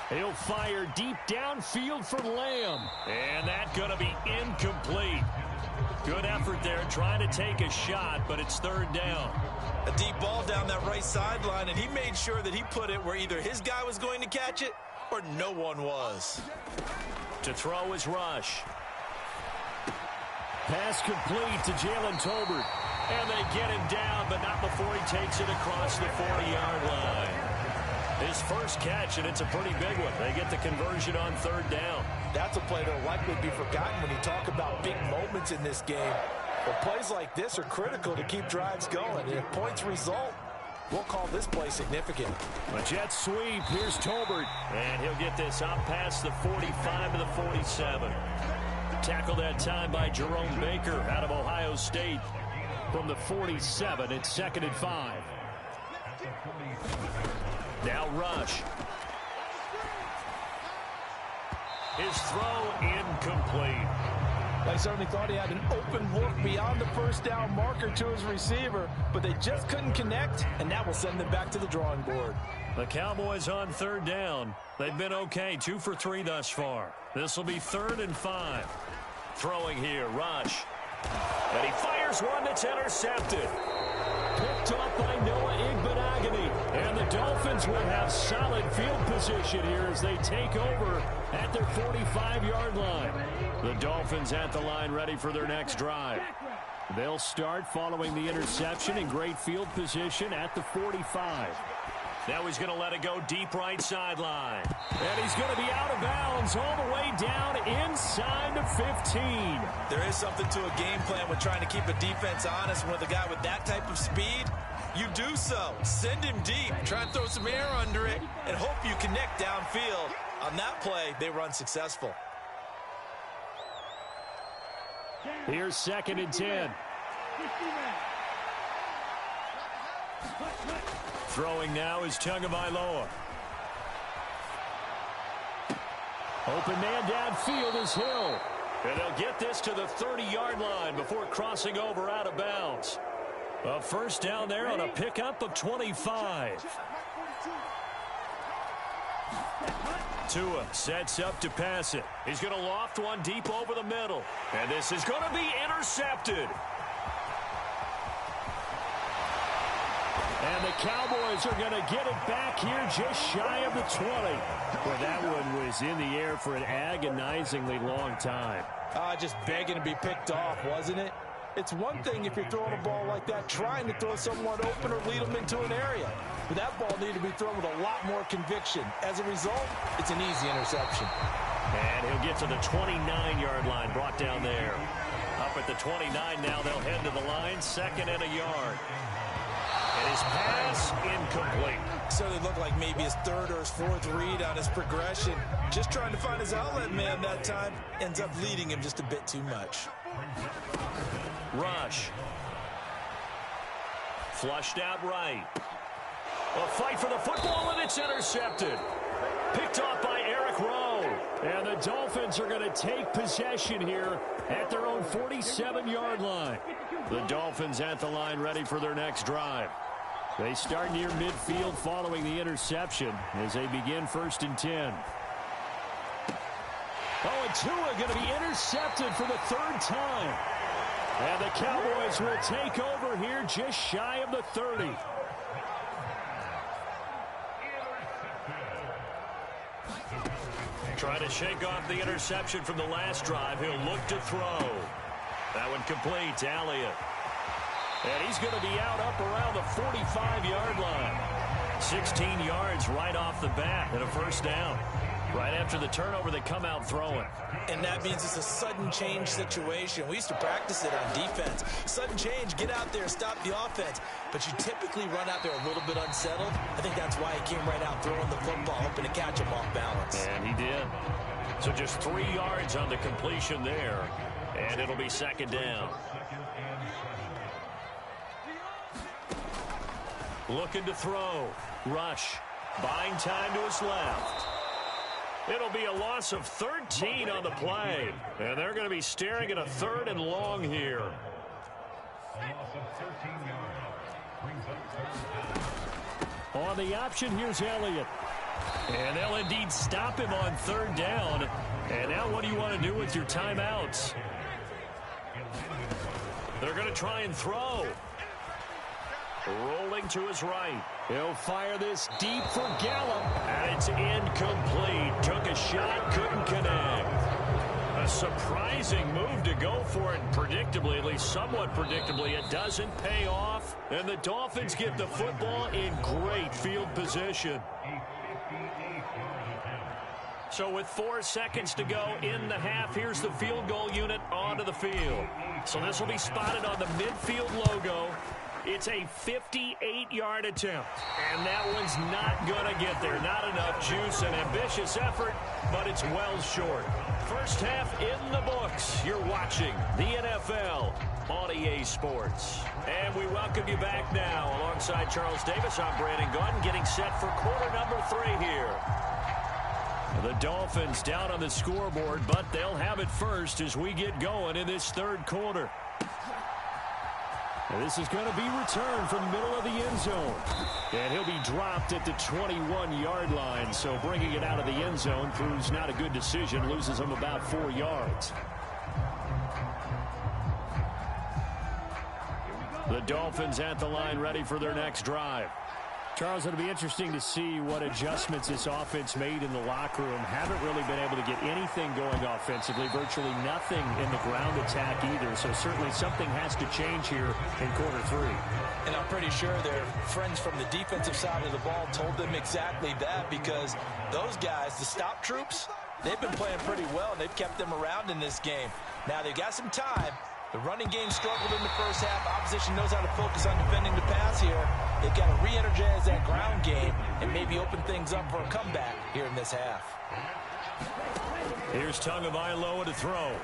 He'll fire deep downfield for Lamb. And that's going to be incomplete. Good effort there trying to take a shot, but it's 3rd down. A deep ball down that right sideline, and he made sure that he put it where either his guy was going to catch it or no one was. To throw is Rush. Pass complete to Jalen Tolbert. And they get him down, but not before he takes it across the 40-yard line. His first catch, and it's a pretty big one. They get the conversion on 3rd down. That's a play that will likely be forgotten when you talk about big moments in this game. But plays like this are critical to keep drives going. And if points result, we'll call this play significant. A jet sweep. Here's Tolbert. And he'll get this up past the 45 to the 47. Tackled that time by Jerome Baker out of Ohio State. From the 47, it's 2nd and 5. Now Rush. His throw incomplete. I certainly thought he had an open look beyond the first down marker to his receiver, but they just couldn't connect, and that will send them back to the drawing board. The Cowboys on 3rd down. They've been okay, 2 for 3 thus far. This will be 3rd and 5. Throwing here, Rush. And he fires one that's intercepted. Picked off by Noah Igbenogany. And the Dolphins will have solid field position here as they take over at their 45-yard line. The Dolphins at the line ready for their next drive. They'll start following the interception in great field position at the 45. Now he's going to let it go deep right sideline. And he's going to be out of bounds all the way down inside the 15. There is something to a game plan with trying to keep a defense honest. With a guy with that type of speed, you do so. Send him deep. Try and throw some air under it and hope you connect downfield. On that play, they run successful. Here's 2nd and 10. Throwing now is Tagovailoa. Open man downfield is Hill. And they'll get this to the 30-yard line before crossing over out of bounds. A first down there on a pickup of 25. Tua sets up to pass it. He's going to loft one deep over the middle. And this is going to be intercepted. And the Cowboys are going to get it back here just shy of the 20. Well, that one was in the air for an agonizingly long time. Just begging to be picked off, wasn't it? It's one thing if you're throwing a ball like that, trying to throw someone open or lead them into an area. But that ball needed to be thrown with a lot more conviction. As a result, it's an easy interception. And he'll get to the 29-yard line, brought down there. Up at the 29 now, they'll head to the line, 2nd and a yard. And his pass incomplete. So it looked like maybe his 3rd or his 4th read on his progression. Just trying to find his outlet man that time. Ends up leading him just a bit too much. Rush. Flushed out right. A fight for the football, and it's intercepted. Picked off by Eric Rowe. And the Dolphins are going to take possession here at their own 47-yard line. The Dolphins at the line ready for their next drive. They start near midfield following the interception as they begin 1st and 10. Oh, and Tua going to be intercepted for the 3rd time. And the Cowboys will take over here just shy of the 30. Trying to shake off the interception from the last drive. He'll look to throw. That one complete. Elliott. And he's going to be out up around the 45-yard line. 16 yards right off the bat and a first down. Right after the turnover, they come out throwing. And that means it's a sudden change situation. We used to practice it on defense. Sudden change, get out there, stop the offense. But you typically run out there a little bit unsettled. I think that's why he came right out throwing the football, hoping to catch him off balance. And he did. So just 3 yards on the completion there. And it'll be 2nd down. Looking to throw. Rush. Buying time to his left. It'll be a loss of 13 on the play. And they're going to be staring at a 3rd and long here. On the option, here's Elliott. And they'll indeed stop him on 3rd down. And now what do you want to do with your timeouts? They're going to try and throw. Rolling to his right. He'll fire this deep for Gallup. And it's incomplete. Took a shot, couldn't connect. A surprising move to go for it. Predictably, at least somewhat predictably, it doesn't pay off. And the Dolphins get the football in great field position. So with 4 seconds to go in the half, here's the field goal unit onto the field. So this will be spotted on the midfield logo. It's a 58-yard attempt, and that one's not going to get there. Not enough juice, an ambitious effort, but it's well short. First half in the books. You're watching the NFL on EA Sports. And we welcome you back now. Alongside Charles Davis, I'm Brandon Gunn, getting set for quarter number 3 here. The Dolphins down on the scoreboard, but they'll have it first as we get going in this third quarter. And this is going to be returned from the middle of the end zone. And he'll be dropped at the 21-yard line, so bringing it out of the end zone proves not a good decision, loses him about 4 yards. The Dolphins at the line ready for their next drive. Charles, it'll be interesting to see what adjustments this offense made in the locker room. Haven't really been able to get anything going offensively, virtually nothing in the ground attack either. So certainly something has to change here in quarter 3. And I'm pretty sure their friends from the defensive side of the ball told them exactly that, because those guys, the stop troops, they've been playing pretty well, and they've kept them around in this game. Now they've got some time. The running game struggled in the first half. Opposition knows how to focus on defending the pass here. They've got to re-energize that ground game and maybe open things up for a comeback here in this half. Here's Tagovailoa to throw.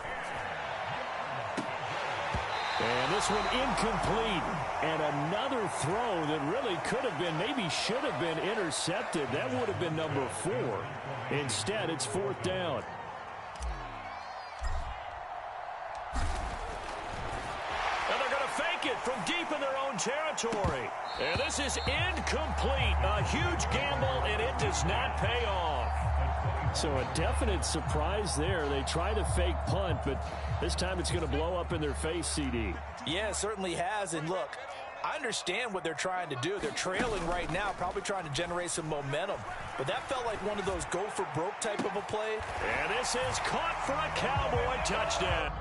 And this one incomplete. And another throw that really could have been, maybe should have been intercepted. That would have been number 4. Instead, it's 4th down. It from deep in their own territory. And this is incomplete. A huge gamble, and it does not pay off. So a definite surprise there. They try to fake punt, but this time it's going to blow up in their face, CD. Yeah, it certainly has. And look, I understand what they're trying to do. They're trailing right now, probably trying to generate some momentum. But that felt like one of those go-for-broke type of a play. And this is caught for a Cowboy touchdown.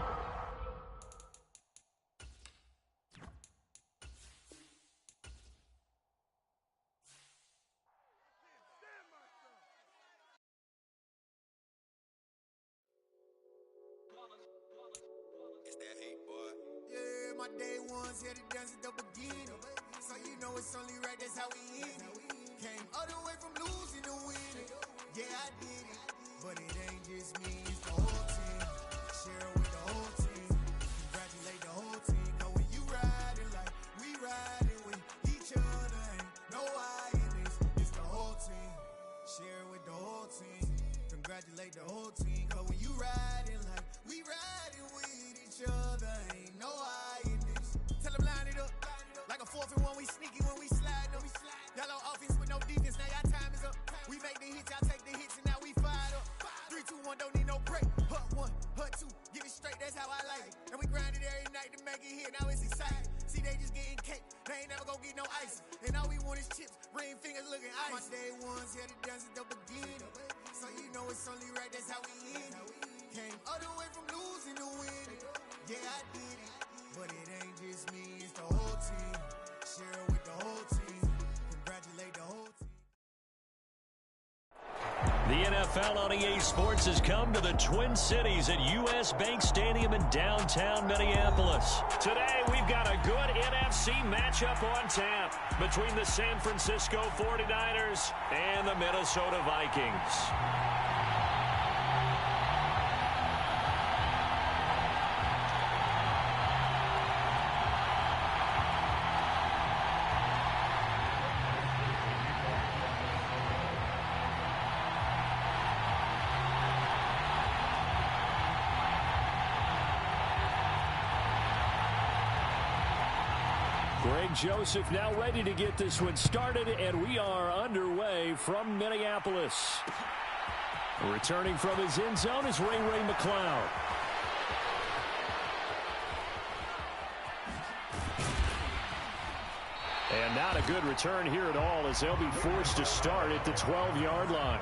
My day ones here to dance at the beginning. So you know it's only right, that's how we end it. Came all the way from losing to winning. Yeah, I did it. But it ain't just me, it's the whole team. Share it with the whole team. Congratulate the whole team. Cause when you riding like we riding with each other, ain't no I in this. It's the whole team. Share it with the whole team. Congratulate the whole team. Cause when you riding like we riding with each other, ain't no I. Tell them line it up. Like a 4th and 1, we sneaky when we slide up. Y'all on offense with no defense, now y'all time is up. We make the hits, y'all take the hits, and now we fired up. 3, 2, 1, don't need no break. Hut 1, hut 2, get it straight, that's how I like it. And we grind it every night to make it hit, now it's exciting. See, they just getting cake, they ain't never gonna get no ice. And all we want is chips, ring fingers looking ice. My day ones here to dance at the beginning. So you know it's only right, that's how we end it. Came all the way from losing to winning. Yeah, I did it. But it ain't just me, it's the whole team. Share it with the whole team. Congratulate the whole team. The NFL on EA Sports has come to the Twin Cities at U.S. Bank Stadium in downtown Minneapolis. Today, we've got a good NFC matchup on tap between the San Francisco 49ers and the Minnesota Vikings. Greg Joseph now ready to get this one started, and we are underway from Minneapolis. Returning from his end zone is Ray McCloud. And not a good return here at all, as they'll be forced to start at the 12-yard line.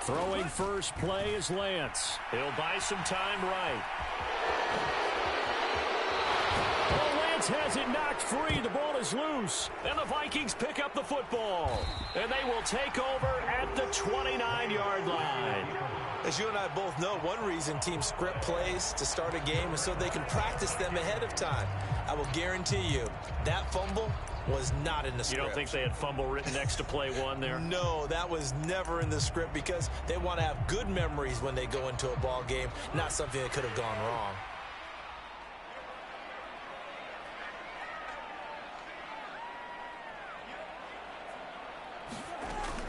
Throwing first play is Lance. He'll buy some time right. Oh, Lance has it knocked free. The ball is loose. And the Vikings pick up the football. And they will take over at the 29-yard line. As you and I both know, one reason teams script plays to start a game is so they can practice them ahead of time. I will guarantee you that fumble was not in the script. You don't think they had fumble written next to play one there? No, that was never in the script because they want to have good memories when they go into a ball game, not something that could have gone wrong.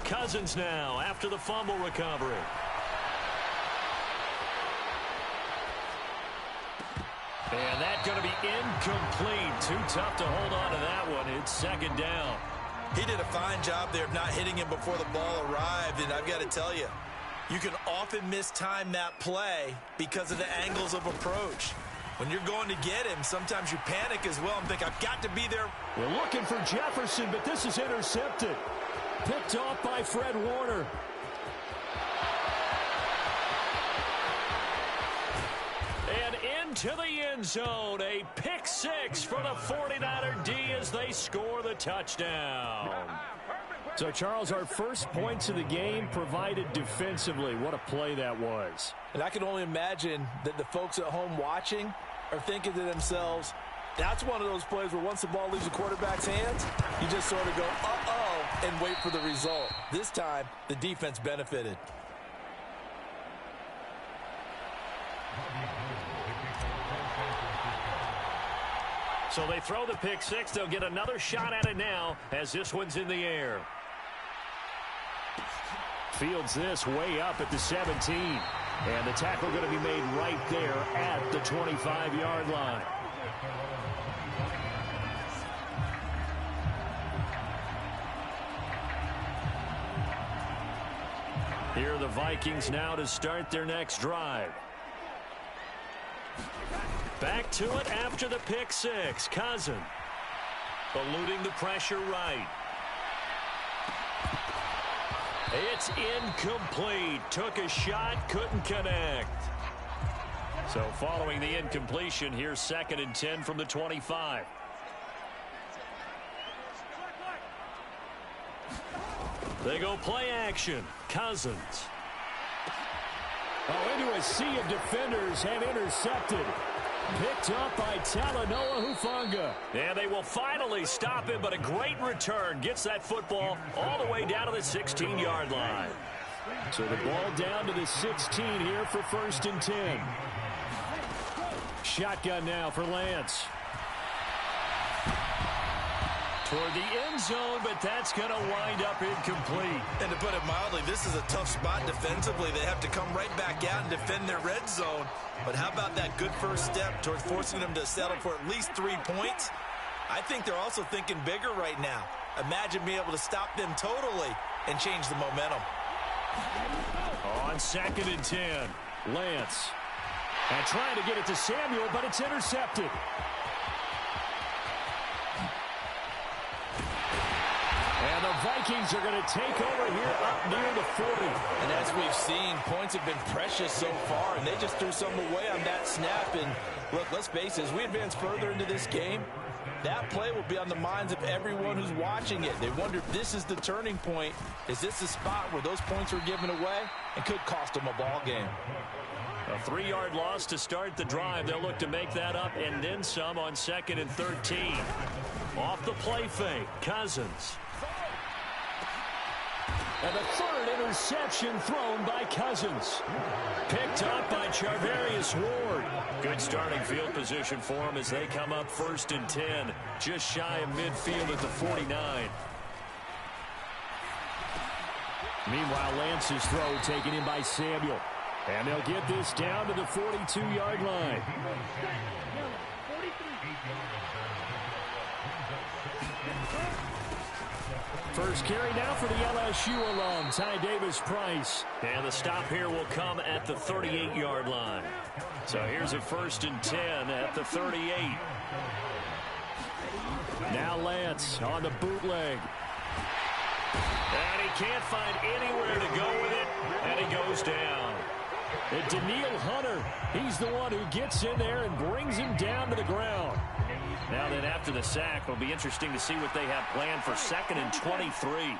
Cousins now after the fumble recovery. And that's going to be incomplete. Too tough to hold on to that one. It's second down. He did a fine job there of not hitting him before the ball arrived, and I've got to tell you, you can often mistime that play because of the angles of approach. When you're going to get him, sometimes you panic as well and think, I've got to be there. We're looking for Jefferson, but this is intercepted. Picked off by Fred Warner. And into the end zone, a pick six for the 49er D as they score the touchdown. So, Charles, our first points of the game provided defensively. What a play that was. And I can only imagine that the folks at home watching are thinking to themselves, that's one of those plays where once the ball leaves the quarterback's hands, you just sort of go, uh-oh, and wait for the result. This time, the defense benefited. So they throw the pick six. They'll get another shot at it now as this one's in the air. Fields this way up at the 17. And the tackle going to be made right there at the 25-yard line. Here are the Vikings now to start their next drive. Back to it after the pick six. Cousins eluding the pressure right. It's incomplete. Took a shot, couldn't connect. So following the incompletion, here's 2nd and 10 from the 25. They go play action. Cousins. Oh, into a sea of defenders and intercepted. Picked up by Talanoa Hufanga. And they will finally stop him, but a great return. Gets that football all the way down to the 16-yard line. So the ball down to the 16 here for 1st and 10. Shotgun now for Lance. Toward the end zone, but that's going to wind up incomplete. And to put it mildly, this is a tough spot defensively. They have to come right back out and defend their red zone. But how about that good first step towards forcing them to settle for at least 3 points? I think they're also thinking bigger right now. Imagine being able to stop them totally and change the momentum. On 2nd and 10, Lance. And trying to get it to Samuel, but it's intercepted. And the Vikings are going to take over here up near the 40. And as we've seen, points have been precious so far, and they just threw some away on that snap. And look, let's face it, as we advance further into this game, that play will be on the minds of everyone who's watching it. They wonder if this is the turning point. Is this the spot where those points are given away and could cost them a ball game? A 3-yard loss to start the drive. They'll look to make that up and then some on 2nd and 13. Off the play fake, Cousins. And the 3rd interception thrown by Cousins. Picked up by Charvarius Ward. Good starting field position for him as they come up 1st and 10. Just shy of midfield at the 49. Meanwhile, Lance's throw taken in by Samuel. And they'll get this down to the 42-yard line. First carry now for the LSU alum, Ty Davis-Price. And the stop here will come at the 38-yard line. So here's a 1st and 10 at the 38. Now Lance on the bootleg. And he can't find anywhere to go with it, and he goes down. And Daniil Hunter, he's the one who gets in there and brings him down to the ground. Now then, after the sack, it'll be interesting to see what they have planned for 2nd and 23.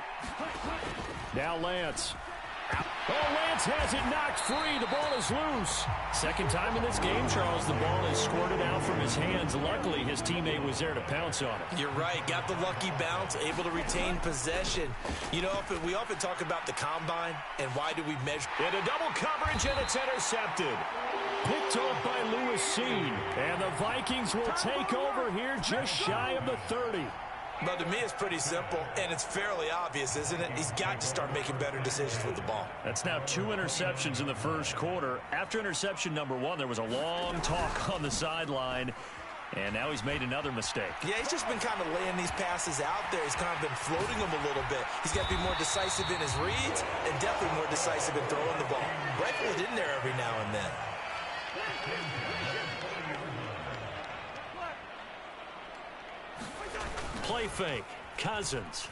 Now Lance. Oh, Lance has it knocked free. The ball is loose. Second time in this game, Charles, the ball is squirted out from his hands. Luckily, his teammate was there to pounce on it. You're right. Got the lucky bounce, able to retain possession. You know, we often talk about the combine and why do we measure. Into double coverage, and it's intercepted. Picked off by Lewis Seen. And the Vikings will take over here just shy of the 30. But to me, it's pretty simple, and it's fairly obvious, isn't it? He's got to start making better decisions with the ball. That's now 2 interceptions in the first quarter. After interception number 1, there was a long talk on the sideline, and now he's made another mistake. Yeah, he's just been kind of laying these passes out there. He's kind of been floating them a little bit. He's got to be more decisive in his reads and definitely more decisive in throwing the ball. Rifle it in there every now and then. Play fake. Cousins.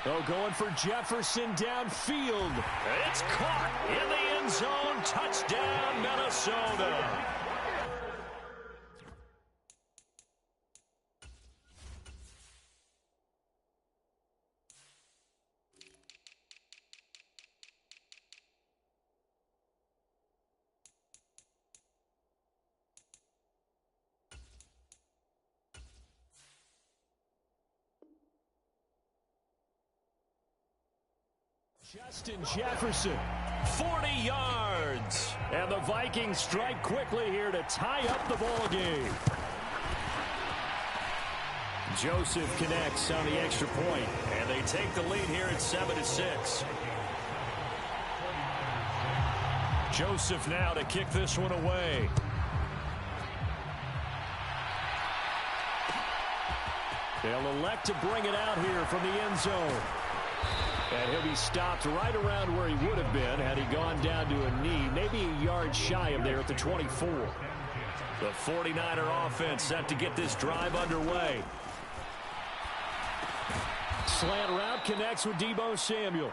Oh, going for Jefferson downfield. It's caught in the end zone. Touchdown, Minnesota. Justin Jefferson, 40 yards. And the Vikings strike quickly here to tie up the ball game. Joseph connects on the extra point, and they take the lead here at 7-6. Joseph now to kick this one away. They'll elect to bring it out here from the end zone. And he'll be stopped right around where he would have been had he gone down to a knee, maybe a yard shy of there at the 24. The 49er offense set to get this drive underway. Slant route connects with Deebo Samuel.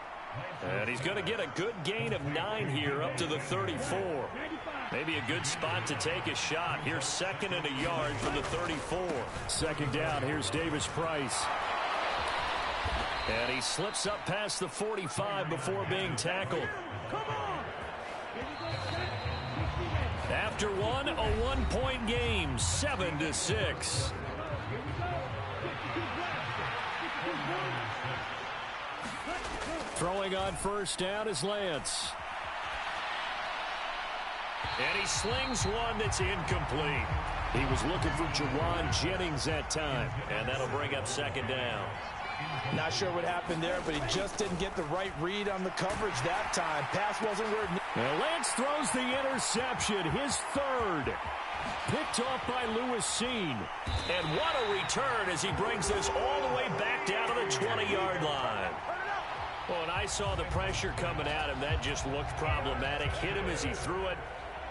And he's going to get a good gain of 9 here up to the 34. Maybe a good spot to take a shot. Here's 2nd and a yard from the 34. Second down, here's Davis Price. And he slips up past the 45 before being tackled. After one, a 1-point game, 7-6. Throwing on first down is Lance. And he slings one that's incomplete. He was looking for Jawan Jennings that time. And that'll bring up 2nd down. Not sure what happened there, but he just didn't get the right read on the coverage that time. Pass wasn't where it needed. Well, Lance throws the interception, his 3rd. Picked off by Lewis Seen. And what a return as he brings this all the way back down to the 20-yard line. Well, and I saw the pressure coming at him. That just looked problematic. Hit him as he threw it,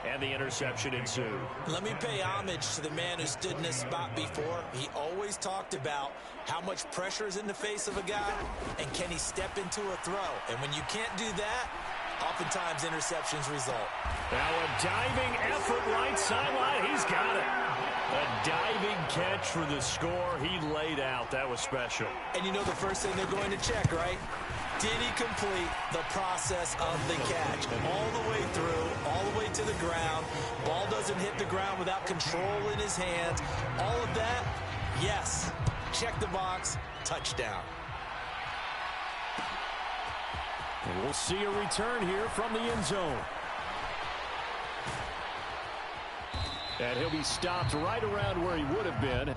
and the interception ensued. Let me pay homage to the man who stood in this spot before. He always talked about how much pressure is in the face of a guy, and can he step into a throw. And when you can't do that, oftentimes interceptions result. Now a diving effort right sideline. He's got it. A diving catch for the score. He laid out. That was special. And you know the first thing they're going to check, right? Did he complete the process of the catch? All the way through, all the way to the ground. Ball doesn't hit the ground without control in his hands. All of that, yes. Check the box, touchdown. And we'll see a return here from the end zone. And he'll be stopped right around where he would have been.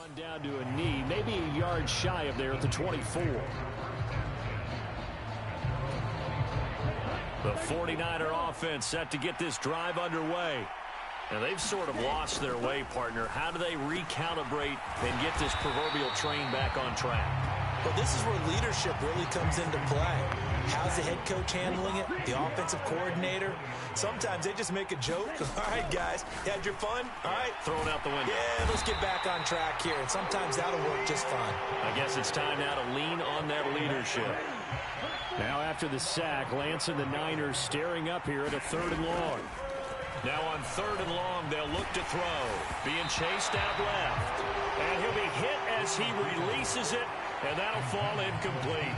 Gone down to a knee, maybe a yard shy of there at the 24. The 49er offense set to get this drive underway. And they've sort of lost their way, partner. How do they recalibrate and get this proverbial train back on track? Well, this is where leadership really comes into play. How's the head coach handling it? The offensive coordinator? Sometimes they just make a joke. All right, guys, you had your fun? All right. Throw it out the window. Yeah, let's get back on track here. And sometimes that'll work just fine. I guess it's time now to lean on that leadership. Now after the sack, Lance and the Niners staring up here at a 3rd and long. Now on 3rd and long, they'll look to throw. Being chased out left. And he'll be hit as he releases it, and that'll fall incomplete.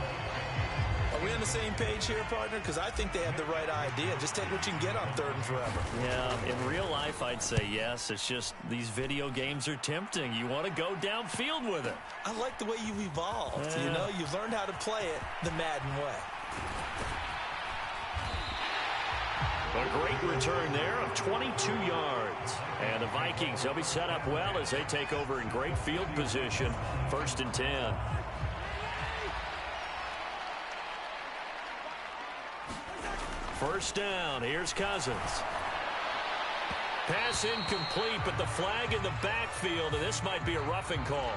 Are we on the same page here, partner? Because I think they have the right idea. Just take what you can get on 3rd and forever. Yeah, in real life, I'd say yes. It's just these video games are tempting. You want to go downfield with it. I like the way you've evolved. Yeah. You know, you've learned how to play it the Madden way. A great return there of 22 yards. And the Vikings, they'll be set up well as they take over in great field position. 1st and 10. First down. Here's Cousins. Pass incomplete, but the flag in the backfield, and this might be a roughing call.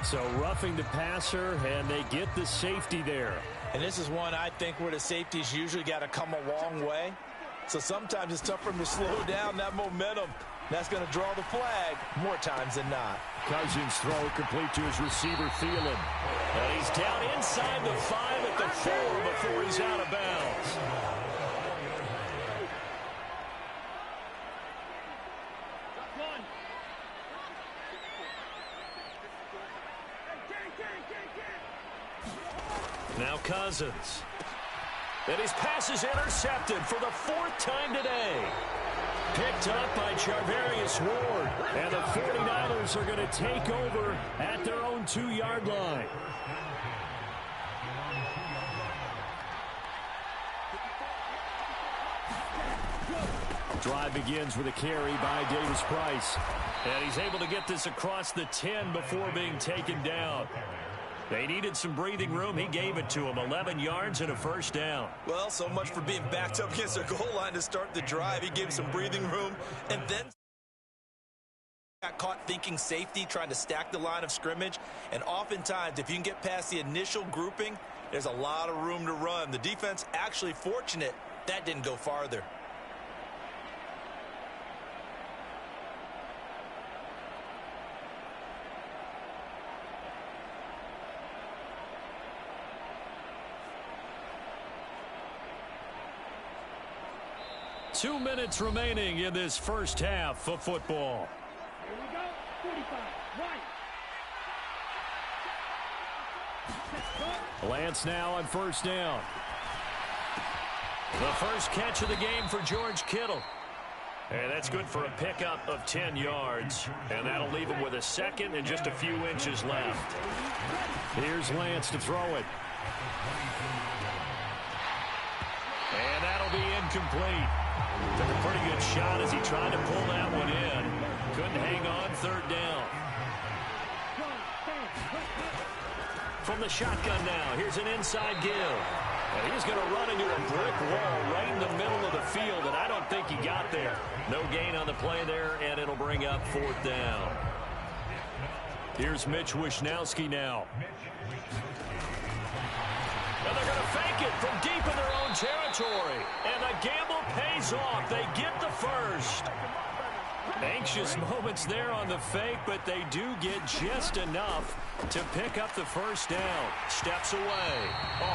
So roughing the passer, and they get the safety there. And this is one I think where the safeties usually got to come a long way. So sometimes it's tough for him to slow down that momentum. That's going to draw the flag more times than not. Cousins throw complete to his receiver, Thielen. And he's down inside the 5 at the 4 before he's out of bounds. Now Cousins. And his pass is intercepted for the 4th time today. Picked up by Charvarius Ward. And the 49ers are going to take over at their own 2-yard line. Drive begins with a carry by Davis Price. And he's able to get this across the 10 before being taken down. They needed some breathing room. He gave it to him. 11 yards and a 1st down. Well, so much for being backed up against the goal line to start the drive. He gave him some breathing room and then got caught thinking safety, trying to stack the line of scrimmage. And oftentimes, if you can get past the initial grouping, there's a lot of room to run. The defense actually fortunate that didn't go farther. Two minutes remaining in this first half of football. Here we go. 45. Right. Lance now on 1st down. The first catch of the game for George Kittle. And that's good for a pickup of 10 yards. And that'll leave him with a 2nd and just a few inches left. Here's Lance to throw it. And that'll be incomplete. Took a pretty good shot as he tried to pull that one in. Couldn't hang on. 3rd down. From the shotgun now. Here's an inside give. And he's going to run into a brick wall right in the middle of the field, and I don't think he got there. No gain on the play there, and it'll bring up 4th down. Here's Mitch Wishnowski now. And they're going to fake it from deep in their own territory. And the gamble pays off. They get the first. Anxious moments there on the fake, but they do get just enough to pick up the 1st down. Steps away.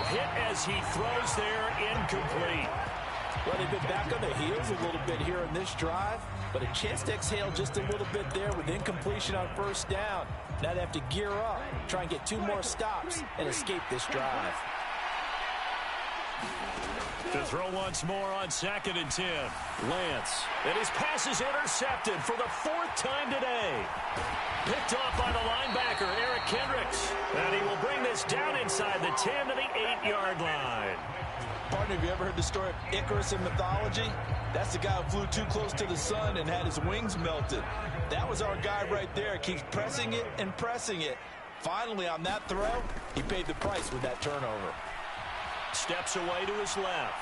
Hit as he throws there, incomplete. Well, they've been back on their heels a little bit here in this drive, but a chance to exhale just a little bit there with incompletion on 1st down. Now they have to gear up, try and get 2 more stops, and escape this drive. To throw once more on 2nd and 10. Lance. And his pass is intercepted for the 4th time today. Picked off by the linebacker, Eric Kendricks. And he will bring this down inside the 10 to the 8-yard line. Partner, have you ever heard the story of Icarus in mythology? That's the guy who flew too close to the sun and had his wings melted. That was our guy right there. Keeps pressing it and pressing it. Finally, on that throw, he paid the price with that turnover. Steps away to his left.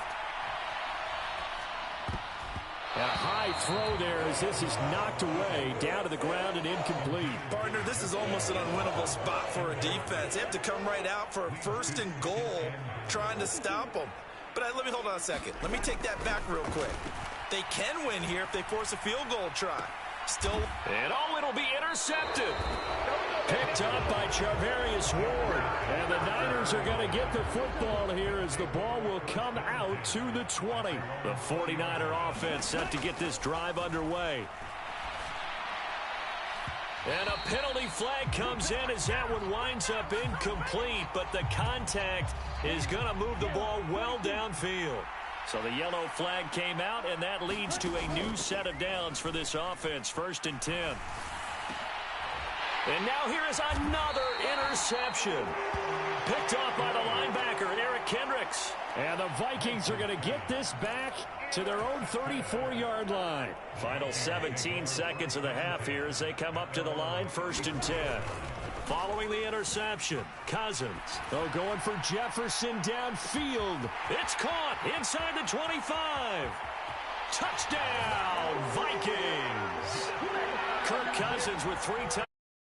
And a high throw there as this is knocked away, down to the ground and incomplete. Partner, this is almost an unwinnable spot for a defense. They have to come right out for a 1st and goal trying to stop them. But let me hold on a second. Let me take that back real quick. They can win here if they force a field goal try. Still. And it'll be intercepted. Picked up by Charvarius Ward. And the Niners are going to get the football here as the ball will come out to the 20. The 49er offense set to get this drive underway. And a penalty flag comes in as that one winds up incomplete, but the contact is going to move the ball well downfield. So the yellow flag came out, and that leads to a new set of downs for this offense, 1st and 10. And now here is another interception. Picked off by the linebacker, Eric Kendricks. And the Vikings are going to get this back to their own 34-yard line. Final 17 seconds of the half here as they come up to the line, 1st and 10. Following the interception, Cousins. They're going for Jefferson downfield. It's caught inside the 25. Touchdown, Vikings. Kirk Cousins with 3 touchdowns.